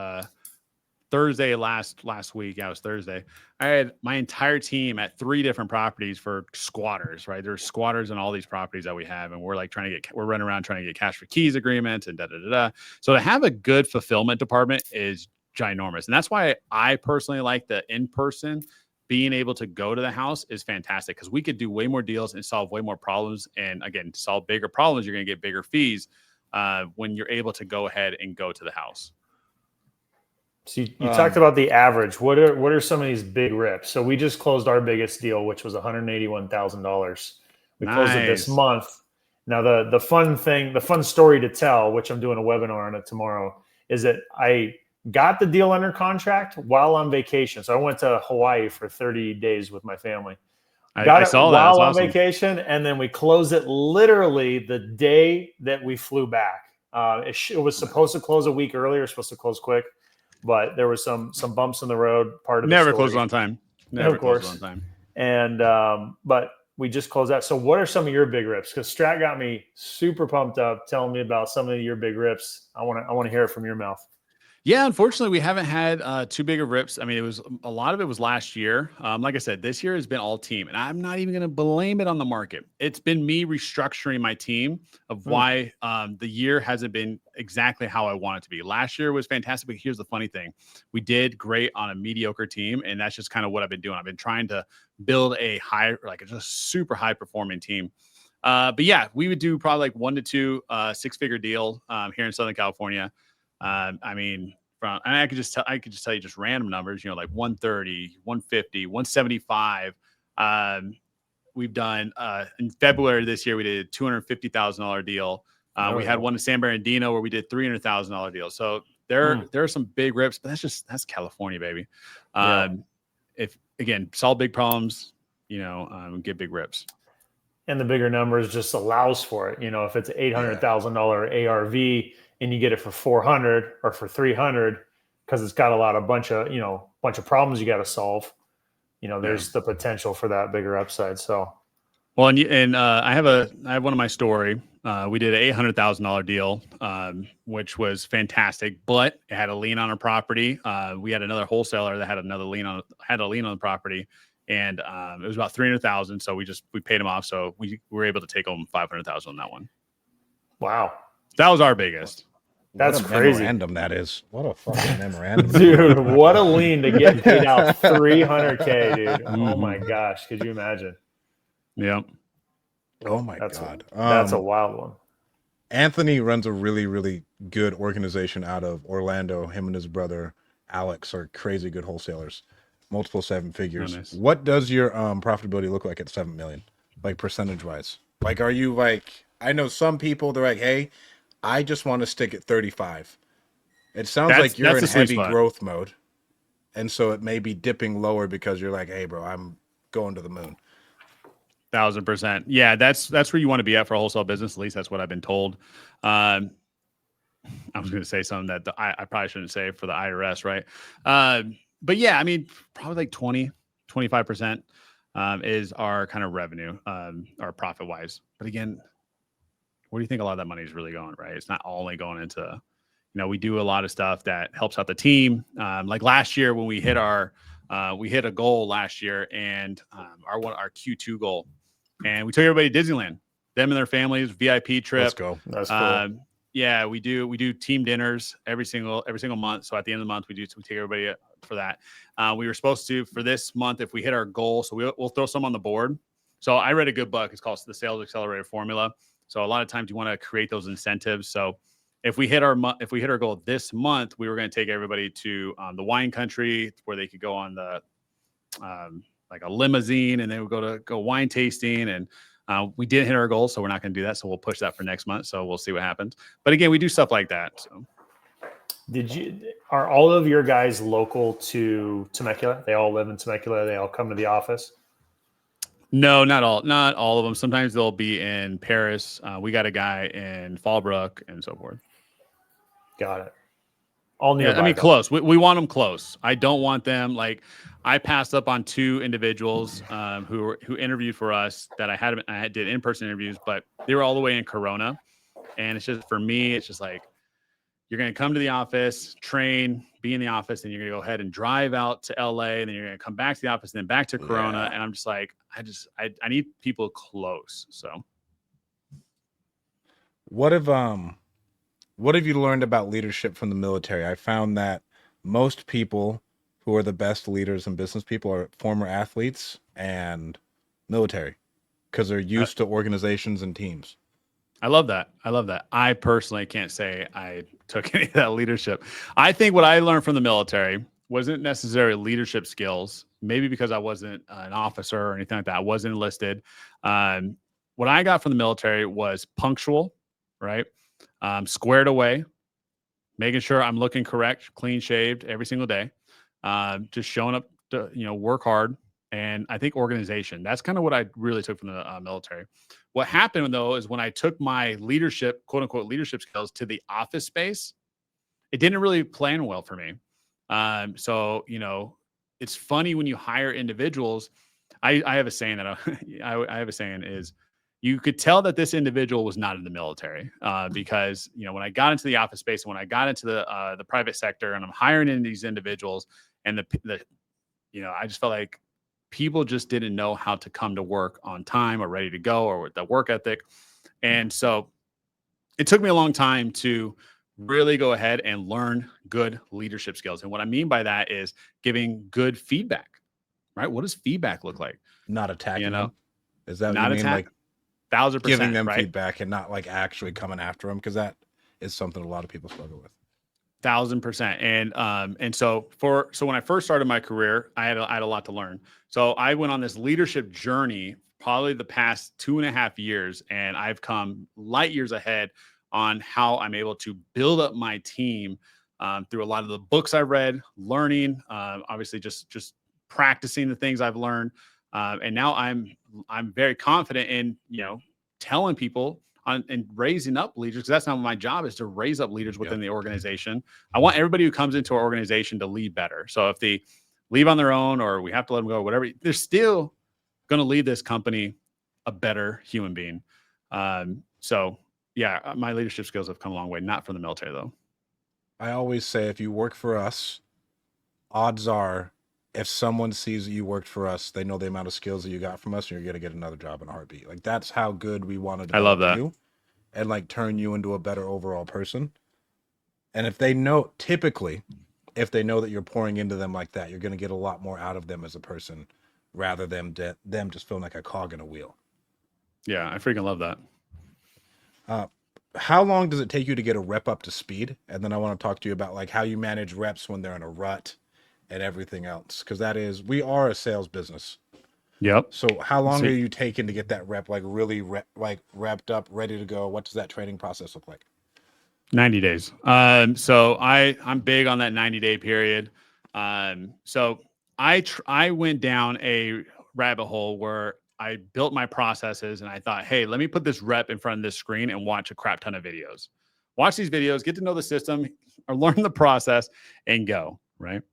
Thursday last week. Yeah, it was Thursday. I had my entire team at 3 different properties for squatters, right? There's squatters in all these properties that we have. And we're like we're running around trying to get cash for keys agreements and So to have a good fulfillment department is ginormous. And that's why I personally like the in-person, being able to go to the house is fantastic because we could do way more deals and solve way more problems. And again, to solve bigger problems, you're going to get bigger fees when you're able to go ahead and go to the house. So you talked about the average. What are some of these big rips? So we just closed our biggest deal, which was $181,000. We closed it this month. Now the fun story to tell, which I'm doing a webinar on it tomorrow, is that I got the deal under contract while on vacation. So I went to Hawaii for 30 days with my family. I saw that. While on awesome. vacation, and then we closed it literally the day that we flew back. It was supposed to close a week earlier, supposed to close quick, but there was some bumps in the road. Part of never the closed on time. Never closed on time. And but we just closed that. So what are some of your big rips? Because Strat got me super pumped up telling me about some of your big rips. I want to hear it from your mouth. Yeah, unfortunately, we haven't had too big of rips. I mean, a lot of it was last year. Like I said, this year has been all team, and I'm not even going to blame it on the market. It's been me restructuring my team of why the year hasn't been exactly how I want it to be. Last year was fantastic, but here's the funny thing: we did great on a mediocre team, and that's just kind of what I've been doing. I've been trying to build a just super high performing team. But yeah, we would do probably like 1 to 2 6-figure deal here in Southern California. I mean, and I could just tell you just random numbers, like 130, 150, 175. We've done in February this year, we did a $250,000 deal. We had one in San Bernardino where we did $300,000 deal. So there are some big rips, but that's California, baby. If again, solve big problems, get big rips. And the bigger numbers just allows for it. If it's $800,000 ARV and you get it for 400 or for 300, because it's got a bunch of problems you got to solve. There's the potential for that bigger upside. So, well, and I have one of my story. We did an $800,000 deal, which was fantastic, but it had a lien on our property. We had another wholesaler that had a lien on the property. And it was about $300,000. So we paid him off. So we were able to take home $500,000 on that one. Wow. That was our biggest. That's crazy. Memorandum that is. What a fucking memorandum. Dude, what a lien to get paid out $300K, dude. Oh my gosh. Could you imagine? Yep. Oh my God. That's a wild one. Anthony runs a really, really good organization out of Orlando. Him and his brother Alex are crazy good wholesalers. Multiple 7 figures. Oh, nice. What does your profitability look like at 7 million? Like percentage wise? Like, are you like, I know some people, they're like, hey, I just want to stick at 35. It sounds like you're in heavy growth mode. And so it may be dipping lower because you're like, hey bro, I'm going to the moon. 1,000%. Yeah. That's where you want to be at for a wholesale business. At least that's what I've been told. I was going to say something that I probably shouldn't say for the IRS. Right. But yeah, I mean, probably like 25% is our kind of revenue, our profit wise. But again, where do you think a lot of that money is really going, right? It's not only going into, we do a lot of stuff that helps out the team. Like last year when we hit a goal last year and our Q2 goal, and we took everybody to Disneyland, them and their families, VIP trip. Let's go. That's cool. Yeah, we do team dinners every single month. So at the end of the month, we take everybody for that. We were supposed to for this month if we hit our goal. So we'll throw some on the board. So I read a good book. It's called The Sales Accelerator Formula. So a lot of times you want to create those incentives. So if we hit our goal this month, we were going to take everybody to the wine country where they could go on the like a limousine and they would go wine tasting and. We didn't hit our goal, so we're not going to do that. So we'll push that for next month. So we'll see what happens. But again, we do stuff like that. So, are all of your guys local to Temecula? They all live in Temecula. They all come to the office. No, not all of them. Sometimes they'll be in Paris. We got a guy in Fallbrook and so forth. Got it. All nearby. I mean, close. We want them close. I don't want them like. I passed up on 2 individuals who interviewed for us that I did in-person interviews, but they were all the way in Corona. And it's just, for me, it's just like, you're going to come to the office, train, be in the office, and you're going to go ahead and drive out to LA, and then you're going to come back to the office and then back to Corona. Yeah. And I'm just like, I need people close. So what have you learned about leadership from the military? I found that most people who are the best leaders and business people are former athletes and military, because they're used to organizations and teams. I love that. I love that. I personally can't say I took any of that leadership. I think what I learned from the military wasn't necessarily leadership skills, maybe because I wasn't an officer or anything like that. I wasn't enlisted. What I got from the military was punctual, right? Squared away, making sure I'm looking correct, clean shaved every single day. Just showing up to, work hard. And I think organization, that's kind of what I really took from the military. What happened though, is when I took my leadership, quote unquote, leadership skills to the office space, it didn't really plan well for me. So, it's funny when you hire individuals. I have a saying that I have a saying is, you could tell that this individual was not in the military because, when I got into the office space and when I got into the private sector and I'm hiring in these individuals and I just felt like people just didn't know how to come to work on time or ready to go or with the work ethic. And so it took me a long time to really go ahead and learn good leadership skills. And what I mean by that is giving good feedback, right? What does feedback look like? Not attacking them. Is that not what you mean? Like 1,000%, giving them right? feedback and not like actually coming after them, because that is something a lot of people struggle with. 1,000%. And so when I first started my career, I had a lot to learn. So I went on this leadership journey, probably the past 2.5 years, and I've come light years ahead on how I'm able to build up my team through a lot of the books I've read, learning, obviously just practicing the things I've learned. And now I'm very confident in, telling people and raising up leaders, because that's not my job, is to raise up leaders within the organization. I want everybody who comes into our organization to lead better. So if they leave on their own or we have to let them go, whatever, they're still going to lead this company a better human being. So yeah, my leadership skills have come a long way, not from the military though. I always say, if you work for us, odds are if someone sees that you worked for us, they know the amount of skills that you got from us, and you're going to get another job in a heartbeat. Like, that's how good we want to develop you and like turn you into a better overall person. And if they know, typically, if they know that you're pouring into them like that, you're going to get a lot more out of them as a person rather than them just feeling like a cog in a wheel. Yeah, I freaking love that. How long does it take you to get a rep up to speed? And then I want to talk to you about like how you manage reps when they're in a rut and everything else, because we are a sales business. Yep. So how long are you taking to get that rep like really repped up, ready to go? What does that training process look like? 90 days. So I'm big on that 90-day period. So I went down a rabbit hole where I built my processes and I thought, hey, let me put this rep in front of this screen and watch a crap ton of videos. Watch these videos, get to know the system or learn the process and go, right?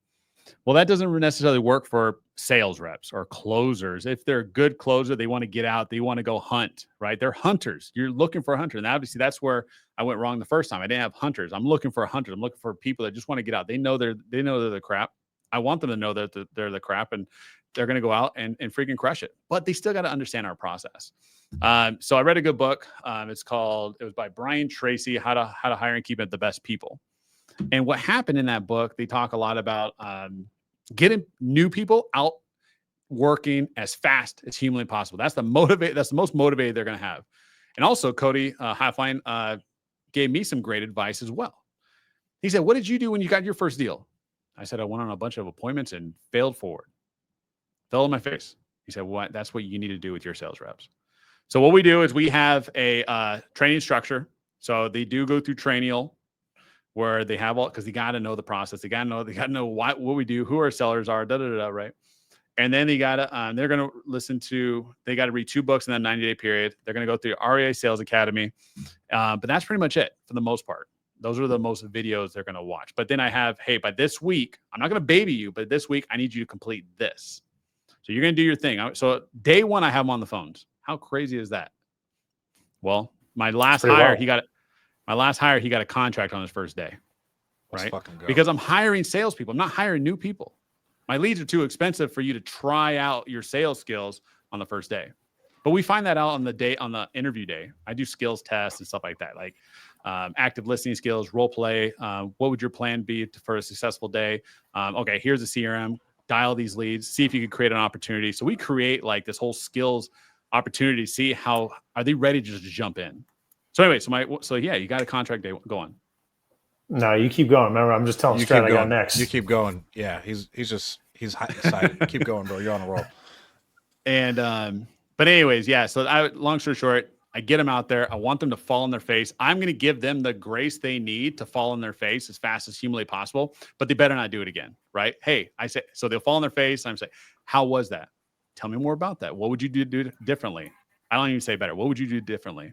Well, that doesn't necessarily work for sales reps or closers. If they're a good closer, they want to get out, they want to go hunt, right? They're hunters. You're looking for a hunter. And obviously that's where I went wrong the first time. I didn't have hunters. I'm looking for a hunter. I'm looking for people that just want to get out. They know they're the crap. I want them to know that they're the crap and they're going to go out and freaking crush it. But they still got to understand our process. So I read a good book. It was by Brian Tracy, How to Hire and Keep the Best People. And what happened in that book, they talk a lot about getting new people out working as fast as humanly possible. That's the most motivated they're going to have. And also, Cody Highline gave me some great advice as well. He said, "What did you do when you got your first deal?" I said, "I went on a bunch of appointments and failed forward. Fell on my face." He said, "What? That's what you need to do with your sales reps." So what we do is we have a training structure. So they do go through Trainial, where they have all, because they got to know the process. They got to know what we do, who our sellers are, right? And then they're going to they got to read 2 books in that 90-day period. They're going to go through REA Sales Academy. But that's pretty much it for the most part. Those are the most videos they're going to watch. But then I have, hey, by this week, I'm not going to baby you, but this week I need you to complete this. So you're going to do your thing. So day 1, I have them on the phones. How crazy is that? Well, my last hire, he got a contract on his first day, right? Because I'm hiring salespeople. I'm not hiring new people. My leads are too expensive for you to try out your sales skills on the first day. But we find that out on the interview day. I do skills tests and stuff like that. Like active listening skills, role play. What would your plan be for a successful day? Okay, here's a CRM. Dial these leads. See if you can create an opportunity. So we create like this whole skills opportunity. See how are they ready to just jump in. So anyway, so yeah, you got a contract day going. No, you keep going. Remember, I'm just telling Strat I got next. You keep going. Yeah, he's excited. Keep going, bro. You're on a roll. And but anyways, yeah. So long story short, I get them out there. I want them to fall on their face. I'm going to give them the grace they need to fall on their face as fast as humanly possible, but they better not do it again, right? Hey, I say, so they'll fall on their face. I'm saying, how was that? Tell me more about that. What would you do differently? I don't even say better. What would you do differently?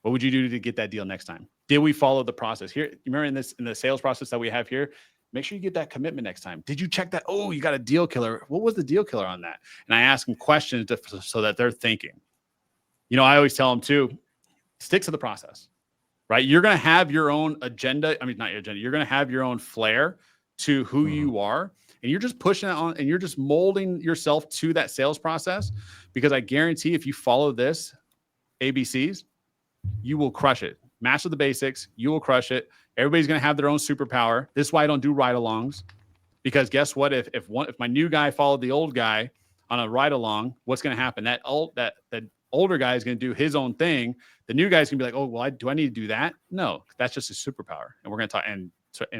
What would you do to get that deal next time? Did we follow the process here? You remember in the sales process that we have here? Make sure you get that commitment next time. Did you check that? Oh, you got a deal killer. What was the deal killer on that? And I ask them questions so that they're thinking. You know, I always tell them too, stick to the process, right? You're going to have your own agenda. I mean, not your agenda. You're going to have your own flair to who you are. And you're just pushing it on and you're just molding yourself to that sales process, because I guarantee if you follow this ABCs, you will crush it. Master the basics. You will crush it. Everybody's going to have their own superpower. This is why I don't do ride-alongs, because guess what? If my new guy followed the old guy on a ride-along, what's going to happen? That older guy is going to do his own thing. The new guy's going to be like, oh, well, do I need to do that? No, that's just a superpower. And we're going to talk. And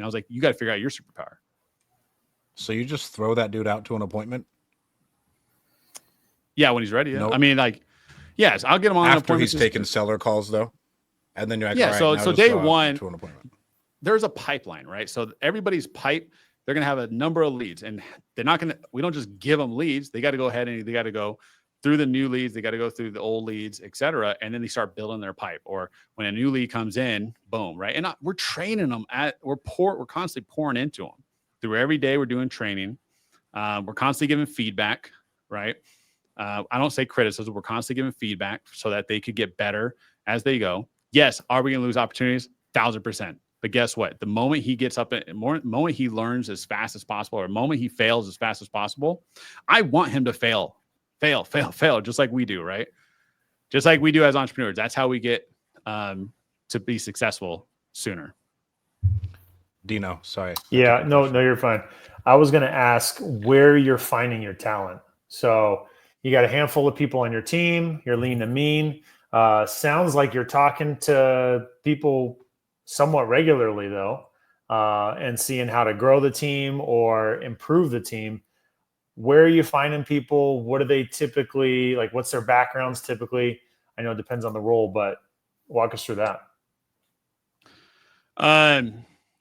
I was like, you got to figure out your superpower. So you just throw that dude out to an appointment? Yeah, when he's ready. Yeah. Nope. I mean, like, yes, I'll get him on after he's taking seller calls, though. And then you're like, yeah. All right, so day one, to an appointment. There's a pipeline, right? So everybody's pipe, they're going to have a number of leads, and they're not going to. We don't just give them leads. They got to go ahead and they got to go through the new leads. They got to go through the old leads, et cetera. And then they start building their pipe. Or when a new lead comes in, boom, right? And we're training them we're constantly pouring into them through every day. We're doing training. We're constantly giving feedback, right? I don't say criticism. We're constantly giving feedback so that they could get better as they go. Yes. Are we going to lose opportunities? 1,000%. But guess what? The moment he gets up, moment he learns as fast as possible, or the moment he fails as fast as possible, I want him to fail, just like we do, right? Just like we do as entrepreneurs. That's how we get to be successful sooner. Dino, sorry. Yeah, no, you're fine. I was going to ask where you're finding your talent. So you got a handful of people on your team. You're lean to mean. Sounds like you're talking to people somewhat regularly, though, and seeing how to grow the team or improve the team. Where are you finding people? What are they typically like? What's their backgrounds typically? I know it depends on the role, but walk us through that.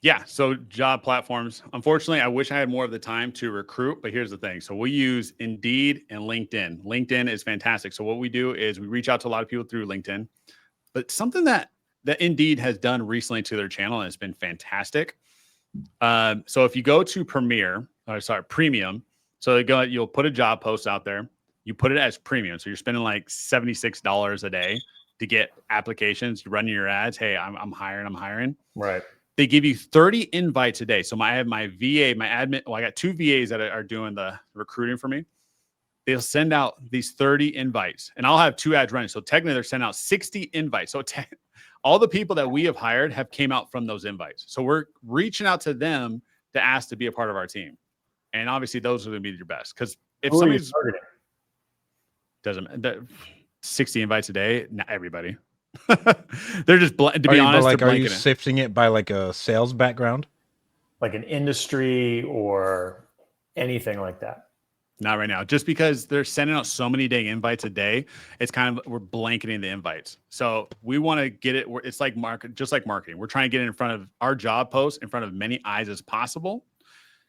Yeah. So job platforms. Unfortunately, I wish I had more of the time to recruit, but here's the thing. So we use Indeed and LinkedIn. LinkedIn is fantastic. So what we do is we reach out to a lot of people through LinkedIn, but something that Indeed has done recently to their channel, and it's been fantastic. So if you go to Premium, so you'll put a job post out there. You put it as premium. So you're spending like $76 a day to get applications. You're running your ads. Hey, I'm hiring. Right. They give you 30 invites a day. So I have my VA, my admin. Well, I got 2 VAs that are doing the recruiting for me. They'll send out these 30 invites, and I'll have 2 ads running. So technically, they're sending out 60 invites. So all the people that we have hired have came out from those invites. So we're reaching out to them to ask to be a part of our team. And obviously, those are going to be your best, because if somebody's targeting 60 invites a day, not everybody. They're just to be honest. Are you sifting it by like a sales background, like an industry or anything like that? Not right now, just because they're sending out so many dang invites a day. It's kind of, we're blanketing the invites. So we want to get it. It's like just like marketing. We're trying to get it in front of our job post, in front of many eyes as possible.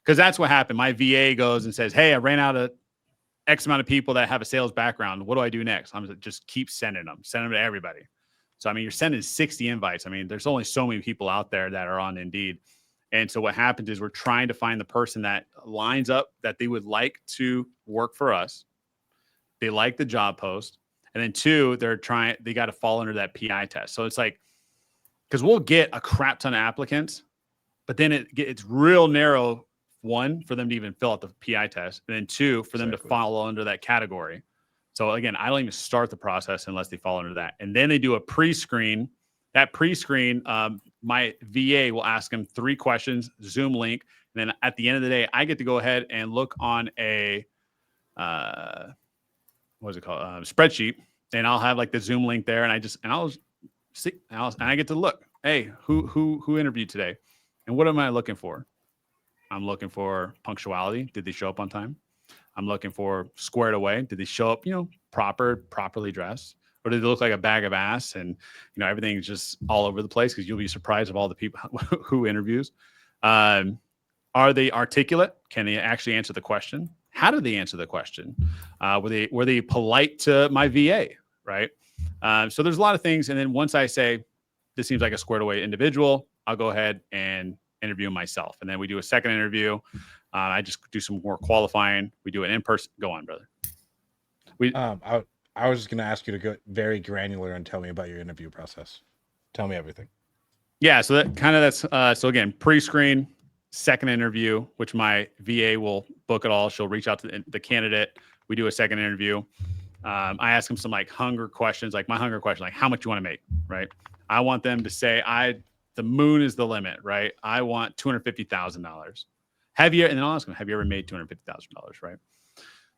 Because that's what happened. My VA goes and says, hey, I ran out of X amount of people that have a sales background. What do I do next? I'm just keep sending them to everybody. So, I mean, you're sending 60 invites. I mean, there's only so many people out there that are on Indeed. And so what happens is we're trying to find the person that lines up, that they would like to work for us. They like the job post. And then 2, they got to fall under that PI test. So it's like, because we'll get a crap ton of applicants, but then it's real narrow. 1, for them to even fill out the PI test, and then 2, for them to follow under that category. So again, I don't even start the process unless they fall under that. And then they do a pre-screen That pre-screen, my VA will ask them 3 questions, Zoom link, and then at the end of the day, I get to go ahead and look on a what is it called, spreadsheet, and I'll have like the Zoom link there, and I'll see, and I get to look. Hey, who interviewed today, and what am I looking for? I'm looking for punctuality. Did they show up on time? I'm looking for squared away. Did they show up, properly dressed? Or did they look like a bag of ass and, everything's just all over the place? Because you'll be surprised of all the people who interviews. Are they articulate? Can they actually answer the question? How did they answer the question? Were they polite to my VA, right? So there's a lot of things. And then once I say, this seems like a squared away individual, I'll go ahead and interview myself. And then we do a second interview. I just do some more qualifying. We do an in-person. Go on, brother. I was just going to ask you to go very granular and tell me about your interview process. Tell me everything. Yeah. So so again, pre-screen, second interview, which my VA will book it all. She'll reach out to the candidate. We do a second interview. I ask them some like hunger questions, like my hunger question, like how much you want to make, right? I want them to say, the moon is the limit, right? I want $250,000. And then I'll ask them, have you ever made $250,000,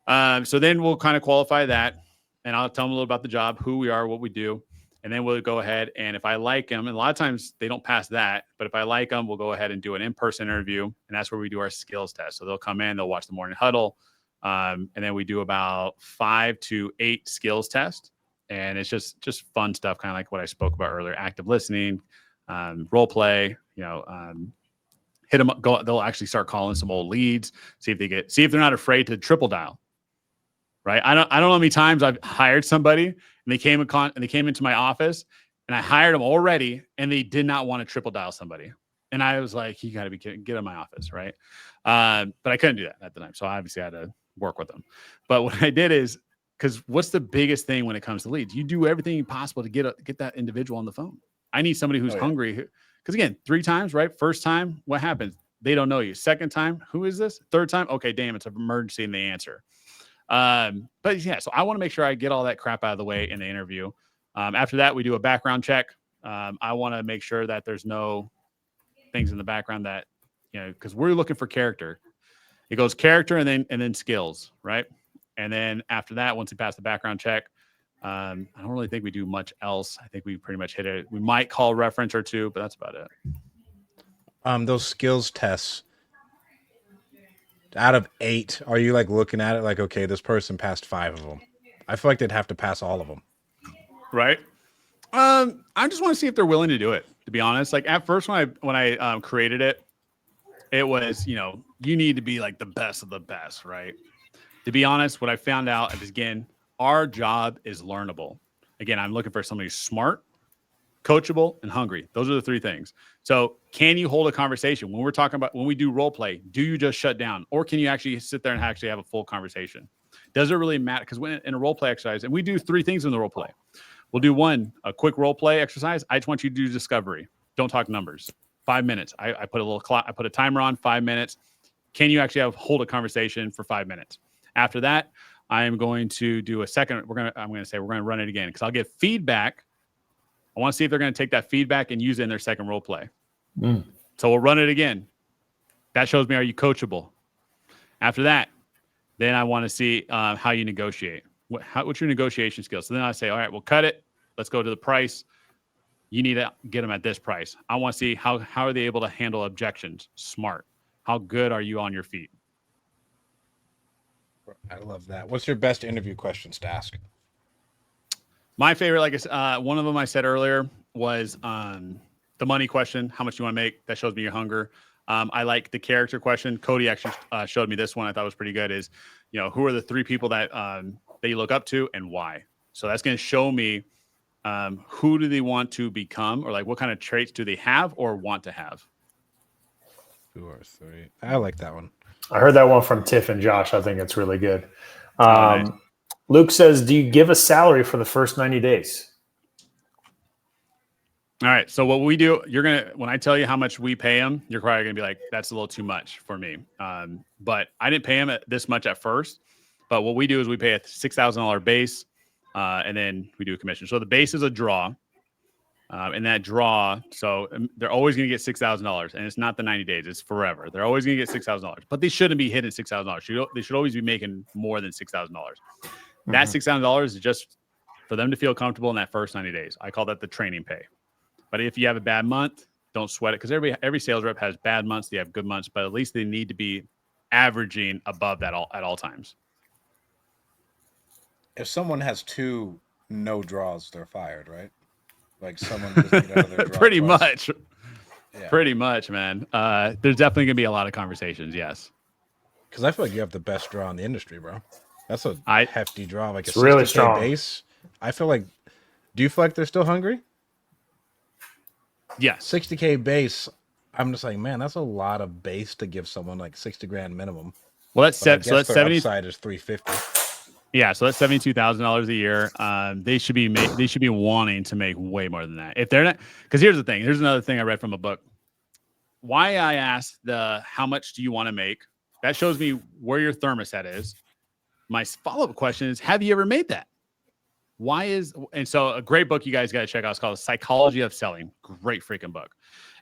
right? So then we'll kind of qualify that, and I'll tell them a little about the job, who we are, what we do, and then we'll go ahead, and if I like them, and a lot of times they don't pass that, but if I like them, we'll go ahead and do an in-person interview, and that's where we do our skills test. So they'll come in, they'll watch the morning huddle, and then we do about 5 to 8 skills tests, and it's just fun stuff, kind of like what I spoke about earlier: active listening, role play, hit them up. They'll actually start calling some old leads, see if they're not afraid to triple dial. Right? I don't know how many times I've hired somebody and they came into my office and I hired them already and they did not want to triple dial somebody. And I was like, you got to be kidding, get in my office, right? But I couldn't do that at the time, so obviously I had to work with them. But what I did is, because what's the biggest thing when it comes to leads? You do everything possible to get that individual on the phone. I need somebody who's hungry. Because again, 3 times, right? First time, what happens? They don't know you. Second time, who is this? Third time, okay, damn, it's an emergency, and they answer. But yeah, so I want to make sure I get all that crap out of the way in the interview. After that, we do a background check. I want to make sure that there's no things in the background that, because we're looking for character. It goes character and then skills, right? And then after that, once we pass the background check, I don't really think we do much else. I think we pretty much hit it. We might call a reference or 2, but that's about it. Those skills tests, out of 8, are you like looking at it like, okay, this person passed 5 of them? I feel like they'd have to pass all of them. Right. I just want to see if they're willing to do it, to be honest. Like at first when I created it, it was, you need to be like the best of the best, right? To be honest, what I found out is, again, our job is learnable. Again, I'm looking for somebody who's smart, coachable, and hungry. Those are the 3 things. So can you hold a conversation? When we do role play, do you just shut down? Or can you actually sit there and actually have a full conversation? Does it really matter? Because when in a role play exercise, and we do 3 things in the role play. We'll do a quick role play exercise. I just want you to do discovery. Don't talk numbers. 5 minutes. I put a little clock. I put a timer on 5 minutes. Can you actually hold a conversation for 5 minutes? After that, I am going to do a second. I'm going to run it again because I'll get feedback. I want to see if they're going to take that feedback and use it in their second role play. So we'll run it again. That shows me, are you coachable? After that, then I want to see how you negotiate. What's your negotiation skills? So then I say, all right, we'll cut it. Let's go to the price. You need to get them at this price. I want to see how are they able to handle objections? Smart. How good are you on your feet? I love that. What's your best interview questions to ask? My favorite, like I said, one of them I said earlier was the money question. How much do you want to make? That shows me your hunger. I like the character question. Cody actually showed me this one. I thought was pretty good. Is, who are the 3 people that you look up to and why? So that's going to show me who do they want to become, or like what kind of traits do they have or want to have. 2 or 3. I like that one. I heard that one from Tiff and Josh. I think it's really good. Nice. Luke says, do you give a salary for the first 90 days? All right. So what we do, when I tell you how much we pay them, you're probably going to be like, that's a little too much for me. But I didn't pay them this much at first. But what we do is we pay a $6,000 base, and then we do a commission. So the base is a draw. in that draw. So they're always going to get $6,000, and it's not the 90 days; it's forever. They're always going to get $6,000, but they shouldn't be hitting $6,000. They should always be making more than $6,000. That $6,000 is just for them to feel comfortable in that first 90 days. I call that the training pay. But if you have a bad month, don't sweat it, because every sales rep has bad months. They have good months, but at least they need to be averaging above that at all times. If someone has 2 no draws, they're fired, right? Like someone doesn't get out of their draw Pretty twice. much. Yeah. Pretty much, man. There's definitely going to be a lot of conversations, yes. Because I feel like you have the best draw in the industry, bro. That's a hefty draw, like it's a 60K really strong base. I feel like, do you feel like they're still hungry? Yeah. 60K base. I'm just like, man, that's a lot of base to give someone like 60 grand minimum. Well, that's 70. Upside is 350. Yeah, so that's $72,000 a year. They should be wanting to make way more than that. If they're not, because here's the thing. Here's another thing I read from a book. Why I asked how much do you want to make? That shows me where your thermostat is. My follow-up question is, have you ever made that? And so a great book you guys got to check out. It's called Psychology of Selling. Great freaking book.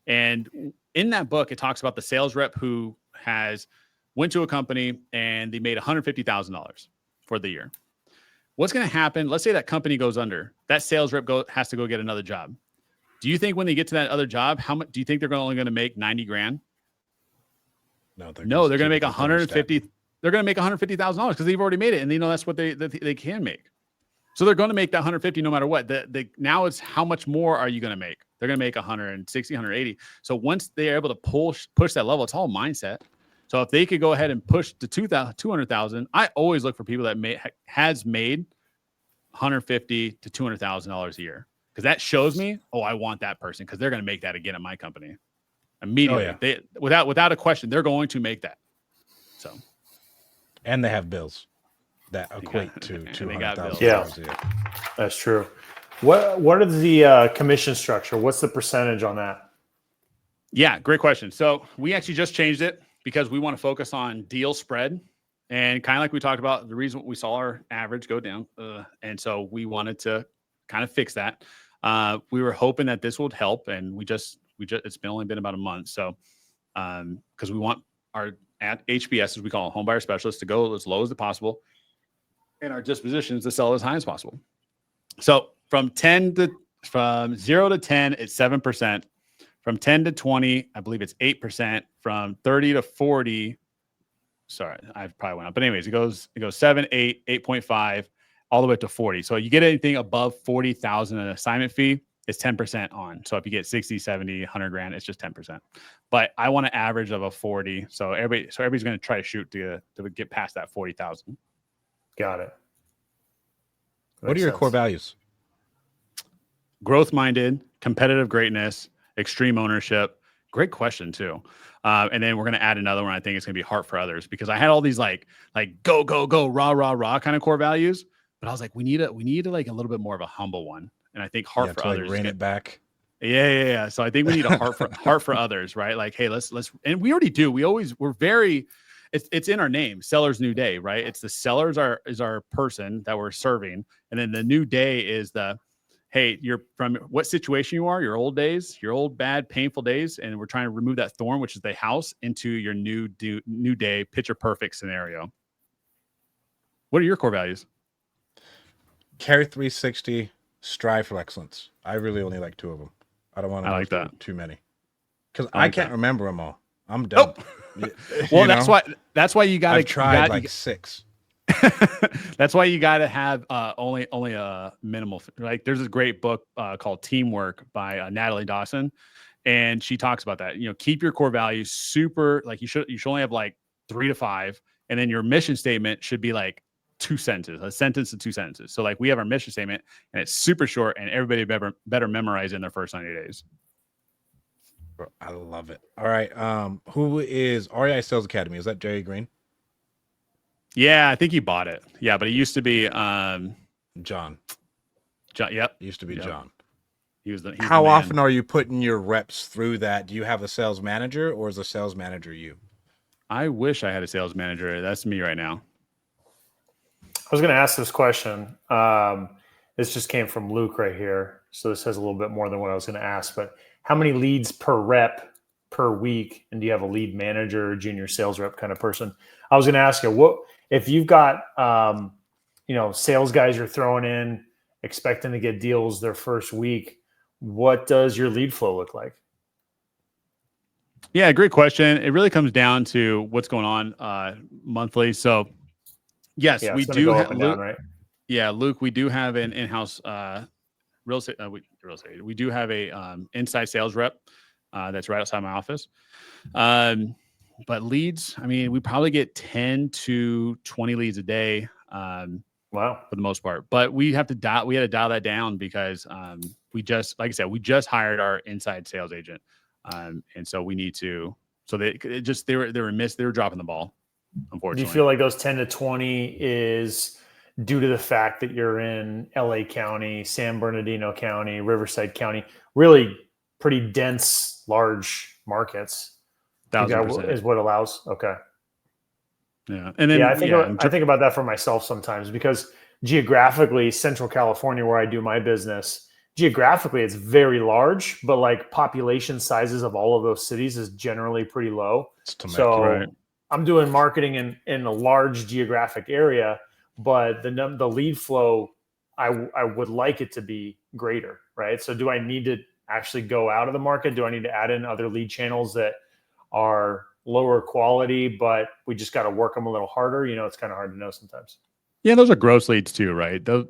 And in that book, it talks about the sales rep who went to a company and they made $150,000 for the year. What's going to happen? Let's say that company goes under. That sales rep has to go get another job. Do you think when they get to that other job, how much do you think they're only going to make 90 grand? No, they're going to make 150. They're going to make $150,000 because they've already made it, and they know that's what they can make. So they're going to make that 150 no matter what. Now it's how much more are you going to make? They're going to make 160, 180. So once they're able to push that level, it's all mindset. So if they could go ahead and push to 200,000, I always look for people that has made 150 to $200,000 a year, because that shows me, I want that person, because they're going to make that again at my company immediately. Oh, yeah. Without a question, they're going to make that. So, and they have bills that equate to $200,000. Yeah, that's true. What are the commission structure? What's the percentage on that? Yeah, great question. So we actually just changed it because we want to focus on deal spread, and kind of like we talked about, the reason we saw our average go down. And so we wanted to kind of fix that. We were hoping that this would help, and it's only been about a month. So, because we want at HBS, as we call it, home buyer specialists, to go as low as possible, and our dispositions to sell as high as possible. So from 0 to 10, it's 7%. From 10 to 20, I believe it's 8%. From 30 to 40, sorry, I probably went up. But anyways, it goes 7, 8, 8.5, all the way up to 40. So you get anything above 40,000 an assignment fee, it's 10% on. So if you get 60, 70, 100 grand, it's just 10%. But I want an average of a 40. So everybody's going to try to shoot to get past that 40,000. Got it. What are your core values? Growth-minded, competitive greatness, extreme ownership. Great question too. And then we're going to add another one. I think it's going to be heart for others, because I had all these like go, go, go, rah, rah, rah kind of core values. But I was like, we need like a little bit more of a humble one. And I think heart for others. Rein it back. Yeah. So I think we need a heart for others, right? Like, hey, let's, and we already do. We're very, it's in our name, Seller's New Day, right? It's the sellers is our person that we're serving. And then the new day is hey, you're from what situation you are, your old days, your old bad, painful days. And we're trying to remove that thorn, which is the house, into your new day, picture perfect scenario. What are your core values? Carry 360, strive for excellence. I really only like 2 of them. I don't want to like that. Too many, because I can't remember them all. I'm done. Well, that's why you got to. I've tried 6. That's why you got to have only a minimal. Like, there's a great book called Teamwork by Natalie Dawson, and she talks about that. Keep your core values super. Like, you should only have like 3 to 5, and then your mission statement should be like 2 sentences, a sentence to 2 sentences. So like, we have our mission statement, and it's super short, and everybody better memorize it in their first 90 days. I love it. All right. Who is REI Sales Academy? Is that Jerry Green? Yeah, I think he bought it. Yeah, but it used to be John. Yep. It used to be John. He's How often are you putting your reps through that? Do you have a sales manager, or is the sales manager you? I wish I had a sales manager. That's me right now. I was going to ask this question. This just came from Luke right here. So this has a little bit more than what I was going to ask, but how many leads per rep per week? And do you have a lead manager, junior sales rep kind of person? I was going to ask you, what if you've got, sales guys you're throwing in, expecting to get deals their first week, what does your lead flow look like? Yeah, great question. It really comes down to what's going on monthly. So yes, Yeah, we it's going to do go have up and down, right? Yeah, Luke, we do have an in-house real estate. We do have a inside sales rep that's right outside my office. But leads, I mean, we probably get 10 to 20 leads a day. Wow. For the most part, but we had to dial that down because we just, like I said, we just hired our inside sales agent. And so we need to, so they were dropping the ball, unfortunately. Do you feel like those 10 to 20 is due to the fact that you're in LA County, San Bernardino County, Riverside County, really pretty dense, large markets? 1,000%. Is what allows. Okay. Yeah. And then, I think about that for myself sometimes, because geographically, Central California, where I do my business, geographically, it's very large, but like population sizes of all of those cities is generally pretty low. So right. I'm doing marketing in a large geographic area, but the lead flow, I would like it to be greater, right? So do I need to actually go out of the market? Do I need to add in other lead channels that are lower quality, but we just got to work them a little harder? It's kind of hard to know sometimes. Yeah, those are gross leads too, right? Those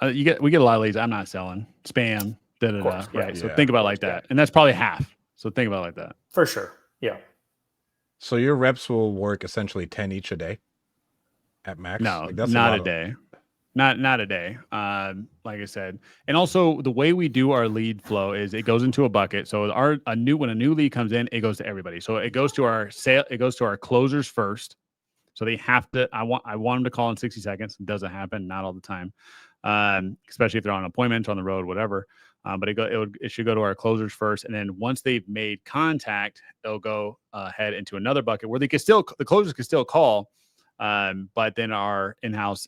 we get a lot of leads. I'm not selling spam, Course, right? So think about it like that, and that's probably half. So think about it like that for sure. Yeah. So your reps will work essentially 10 each a day at max? No, Like, that's not a day. Not a day. Like I said, and also the way we do our lead flow is it goes into a bucket. So when a new lead comes in, it goes to everybody. So it goes to our closers first. So they have to. I want them to call in 60 seconds. It doesn't happen, not all the time, especially if they're on an appointment, on the road, whatever. But it should go to our closers first, and then once they've made contact, they'll go ahead into another bucket where the closers can still call. But then our in-house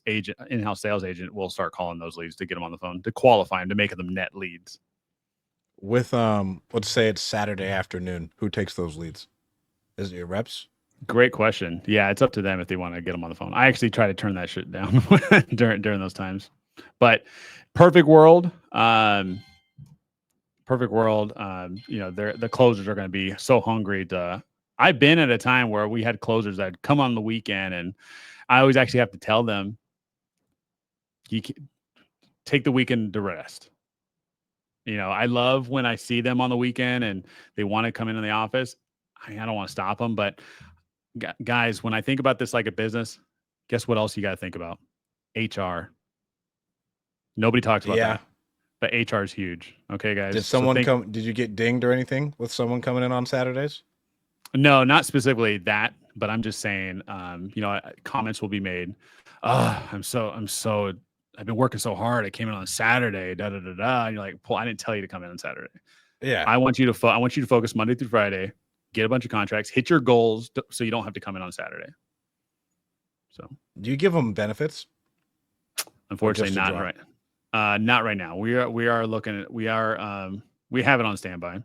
sales agent will start calling those leads to get them on the phone, to qualify them, to make them net leads. With let's say it's Saturday afternoon, who takes those leads? Is it your reps? Great question. Yeah, it's up to them if they want to get them on the phone. I actually try to turn that shit down during those times. But perfect world, the closers are going to be so hungry to. I've been at a time where we had closers that come on the weekend, and I always actually have to tell them, you can take the weekend to rest. I love when I see them on the weekend and they want to come into the office. I don't want to stop them, but guys, when I think about this like a business, guess what else you got to think about? HR. Nobody talks about that, but HR is huge. Okay, guys. Did someone did you get dinged or anything with someone coming in on Saturdays? No, not specifically that, but I'm just saying, comments will be made. I've been working so hard. I came in on Saturday, da da da da. And you're like, I didn't tell you to come in on Saturday. Yeah. I want you to focus Monday through Friday, get a bunch of contracts, hit your goals, so you don't have to come in on Saturday. So, do you give them benefits? Unfortunately, not right. Not right now. We are looking at. We have it on standby.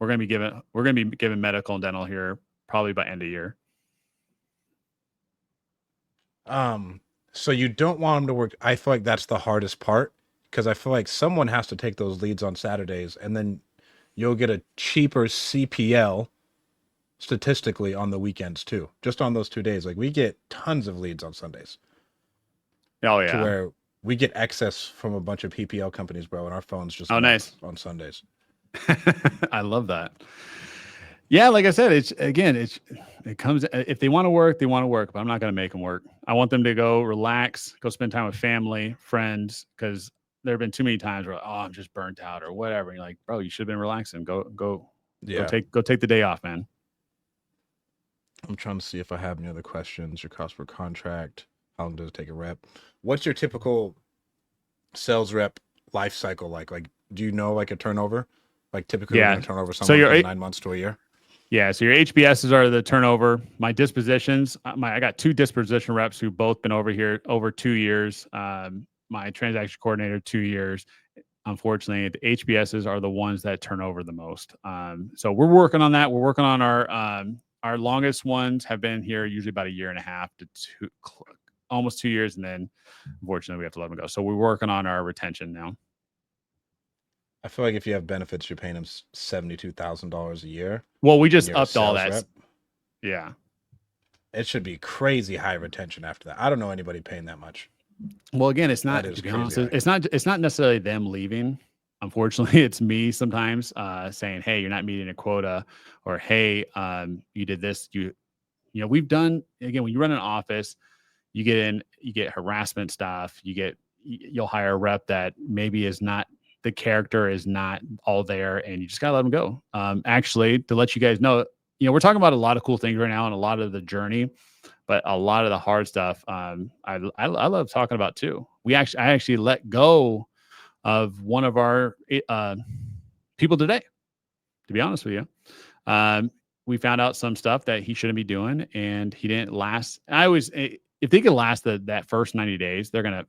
We're going to be giving medical and dental here probably by end of year. So you don't want them to work. I feel like that's the hardest part, because I feel like someone has to take those leads on Saturdays, and then you'll get a cheaper CPL statistically on the weekends too. Just on those 2 days, like we get tons of leads on Sundays. Oh yeah, to where we get excess from a bunch of PPL companies, bro, and our phones just nice on Sundays. I love that. Yeah, like I said, it comes, if they want to work, but I'm not going to make them work. I want them to go relax, go spend time with family, friends, because there have been too many times where, I'm just burnt out or whatever. And you're like, bro, you should have been relaxing. Go take the day off, man. I'm trying to see if I have any other questions. Your cost per contract. How long does it take a rep? What's your typical sales rep life cycle like? Like, do you know like a turnover? Like typically you're going to turn over someone from 9 months to a year? Yeah, so your HBSs are the turnover. My dispositions, I got 2 disposition reps who've both been over here over 2 years. My transaction coordinator, 2 years. unfortunately, the HBSs are the ones that turn over the most. So we're working on that. We're working on our longest ones have been here usually about 1.5 years to almost 2 years, and then unfortunately we have to let them go. So we're working on our retention now. I feel like if you have benefits, you're paying them $72,000 a year. Well, we and just you're a upped all sales that. rep. Yeah. It should be crazy high retention after that. I don't know anybody paying that much. Well, again, it's not, That is to be crazy honest, high. it's not necessarily them leaving. Unfortunately, it's me sometimes saying, "Hey, you're not meeting a quota," or "Hey, you did this." We've done, again, when you run an office, you get harassment stuff. You'll hire a rep that maybe is not, the character is not all there, and you just gotta let them go. Actually, to let you guys know, we're talking about a lot of cool things right now and a lot of the journey, but a lot of the hard stuff, I love talking about too. I actually let go of one of our people today, to be honest with you. We found out some stuff that he shouldn't be doing, and he didn't last. If they can last that first 90 days, they're going to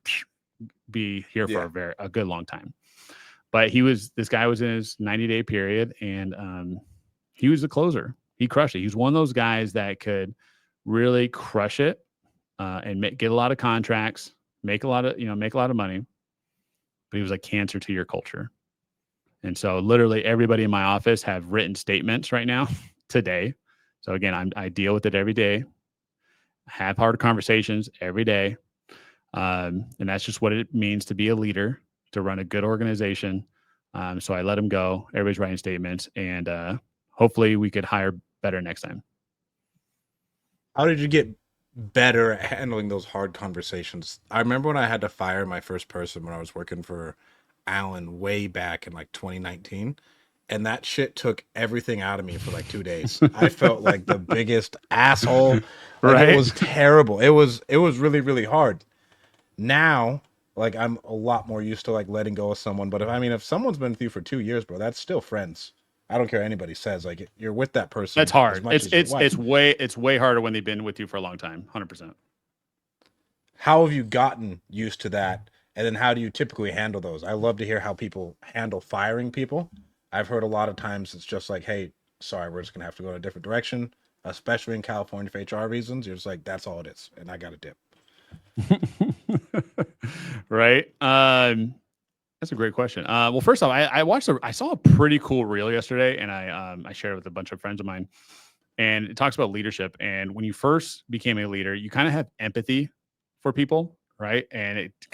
be here for a good long time. But this guy was in his 90-day period, and he was a closer. He crushed it. He was one of those guys that could really crush it and get a lot of contracts, make a lot of money. But he was a cancer to your culture. And so literally everybody in my office have written statements right now today. So again, I deal with it every day, have hard conversations every day. And that's just what it means to be a leader, to run a good organization. So I let him go. Everybody's writing statements, and hopefully we could hire better next time. How did you get better at handling those hard conversations? I remember when I had to fire my first person when I was working for Alan way back in like 2019, and that shit took everything out of me for like 2 days. I felt like the biggest asshole. Like Right? It was terrible. It was really, really hard. Now, like I'm a lot more used to like letting go of someone. But if someone's been with you for 2 years, bro, that's still friends. I don't care what anybody says. Like you're with that person. That's hard. As much as your wife. It's way harder when they've been with you for a long time. 100%. How have you gotten used to that? And then how do you typically handle those? I love to hear how people handle firing people. I've heard a lot of times it's just like, hey, sorry, we're just going to have to go in a different direction, especially in California for HR reasons. You're just like, that's all it is. And I got to dip. Right. That's a great question. Well, first off, I saw a pretty cool reel yesterday, and I shared it with a bunch of friends of mine, and it talks about leadership. And when you first became a leader, you kind of have empathy for people, right? And it could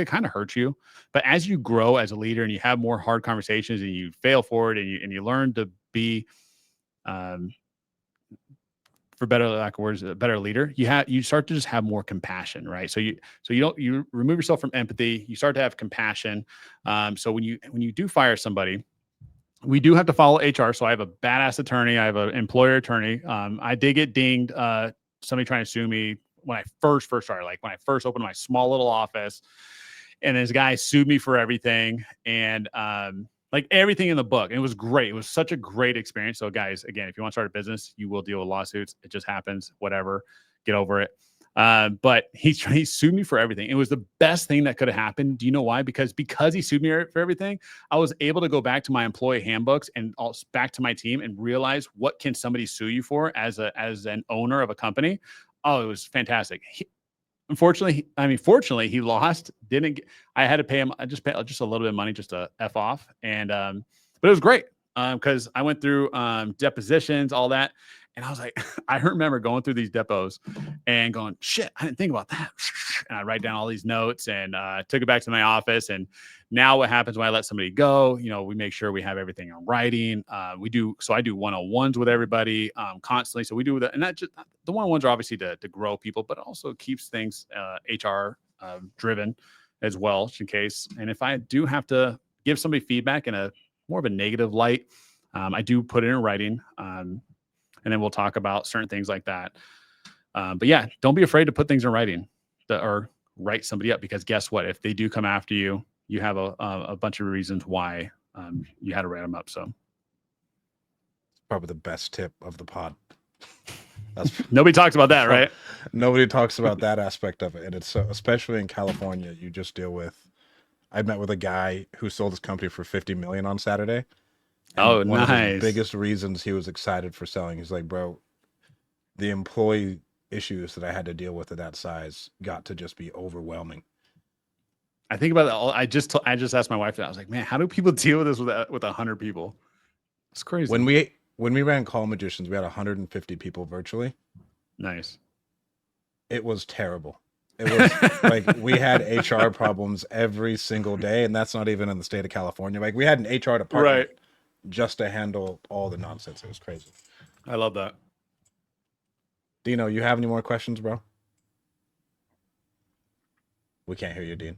kind of hurt you. But as you grow as a leader and you have more hard conversations and you fail forward and you learn to be, for better lack of words, a better leader, you start to just have more compassion, right? So you remove yourself from empathy, you start to have compassion. So when you do fire somebody, we do have to follow HR. So I have a badass attorney, I have an employer attorney. I did get dinged. Somebody trying to sue me when I first started, like when I first opened my small little office, and this guy sued me for everything. And like everything in the book. And it was great. It was such a great experience. So guys, again, if you want to start a business, you will deal with lawsuits. It just happens, whatever, get over it. But he sued me for everything. It was the best thing that could have happened. Do you know why? Because he sued me for everything, I was able to go back to my employee handbooks and also back to my team and realize what can somebody sue you for as an owner of a company. Oh, it was fantastic. Fortunately, he lost. I had to pay him. I just paid just a little bit of money just to F off. And but it was great because I went through depositions, all that. And I was like, I remember going through these depots and going, shit, I didn't think about that. And I write down all these notes and took it back to my office. And now what happens when I let somebody go, we make sure we have everything in writing. So I do one-on-ones with everybody constantly. So we do that. And that just, the one-on-ones are obviously to grow people, but also keeps things HR driven as well, just in case. And if I do have to give somebody feedback in a more of a negative light, I do put it in writing. And then we'll talk about certain things like that. But yeah, don't be afraid to put things in writing or write somebody up, because guess what? If they do come after you, you have a bunch of reasons why you had to write them up. So Probably the best tip of the pod. Nobody talks about that, right? Nobody talks about that aspect of it. And it's so, especially in California, you just deal with I met with a guy who sold his company for 50 million on Saturday. And Oh, one of his nice. biggest reasons he was excited for selling, he's like, bro, the employee issues that I had to deal with at that size got to just be overwhelming. I think about that. I just asked my wife that. I was like, man, how do people deal with this with 100 people? It's crazy. When we ran Call Magicians, we had 150 people virtually. Nice. It was terrible. It was like we had HR problems every single day, and that's not even in the state of California. Like we had an HR department just to handle all the nonsense. It was crazy. I love that. Dino, you have any more questions, bro? We can't hear you, Dean.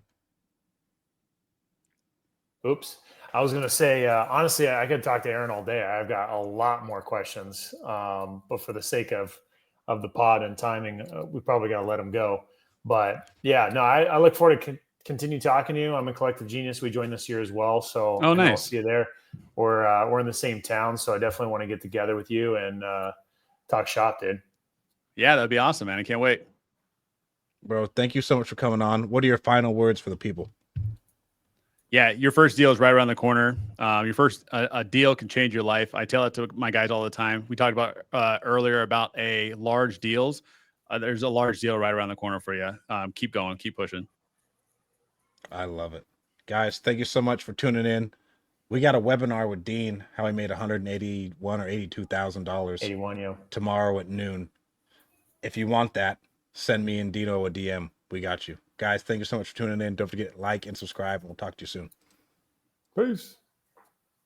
Oops. I was going to say, honestly, I could talk to Aaron all day. I've got a lot more questions, but for the sake of the pod and timing, we probably got to let him go. But yeah, no, I look forward to continue talking to you. I'm a Collective Genius. We joined this year as well, so nice. I'll see you there. We're in the same town, so I definitely want to get together with you and talk shop, dude. Yeah, that'd be awesome, man. I can't wait. Bro, thank you so much for coming on. What are your final words for the people? Yeah, your first deal is right around the corner. Your first a deal can change your life. I tell it to my guys all the time. We talked about earlier about large deals. There's a large deal right around the corner for you. Keep going, keep pushing. I love it. Guys, thank you so much for tuning in. We got a webinar with Dean, how he made $181,000 or $82,000 81, yeah. tomorrow at noon. If you want that, send me and Dino a DM. We got you. Guys, thank you so much for tuning in. Don't forget to like and subscribe, and we'll talk to you soon. Peace.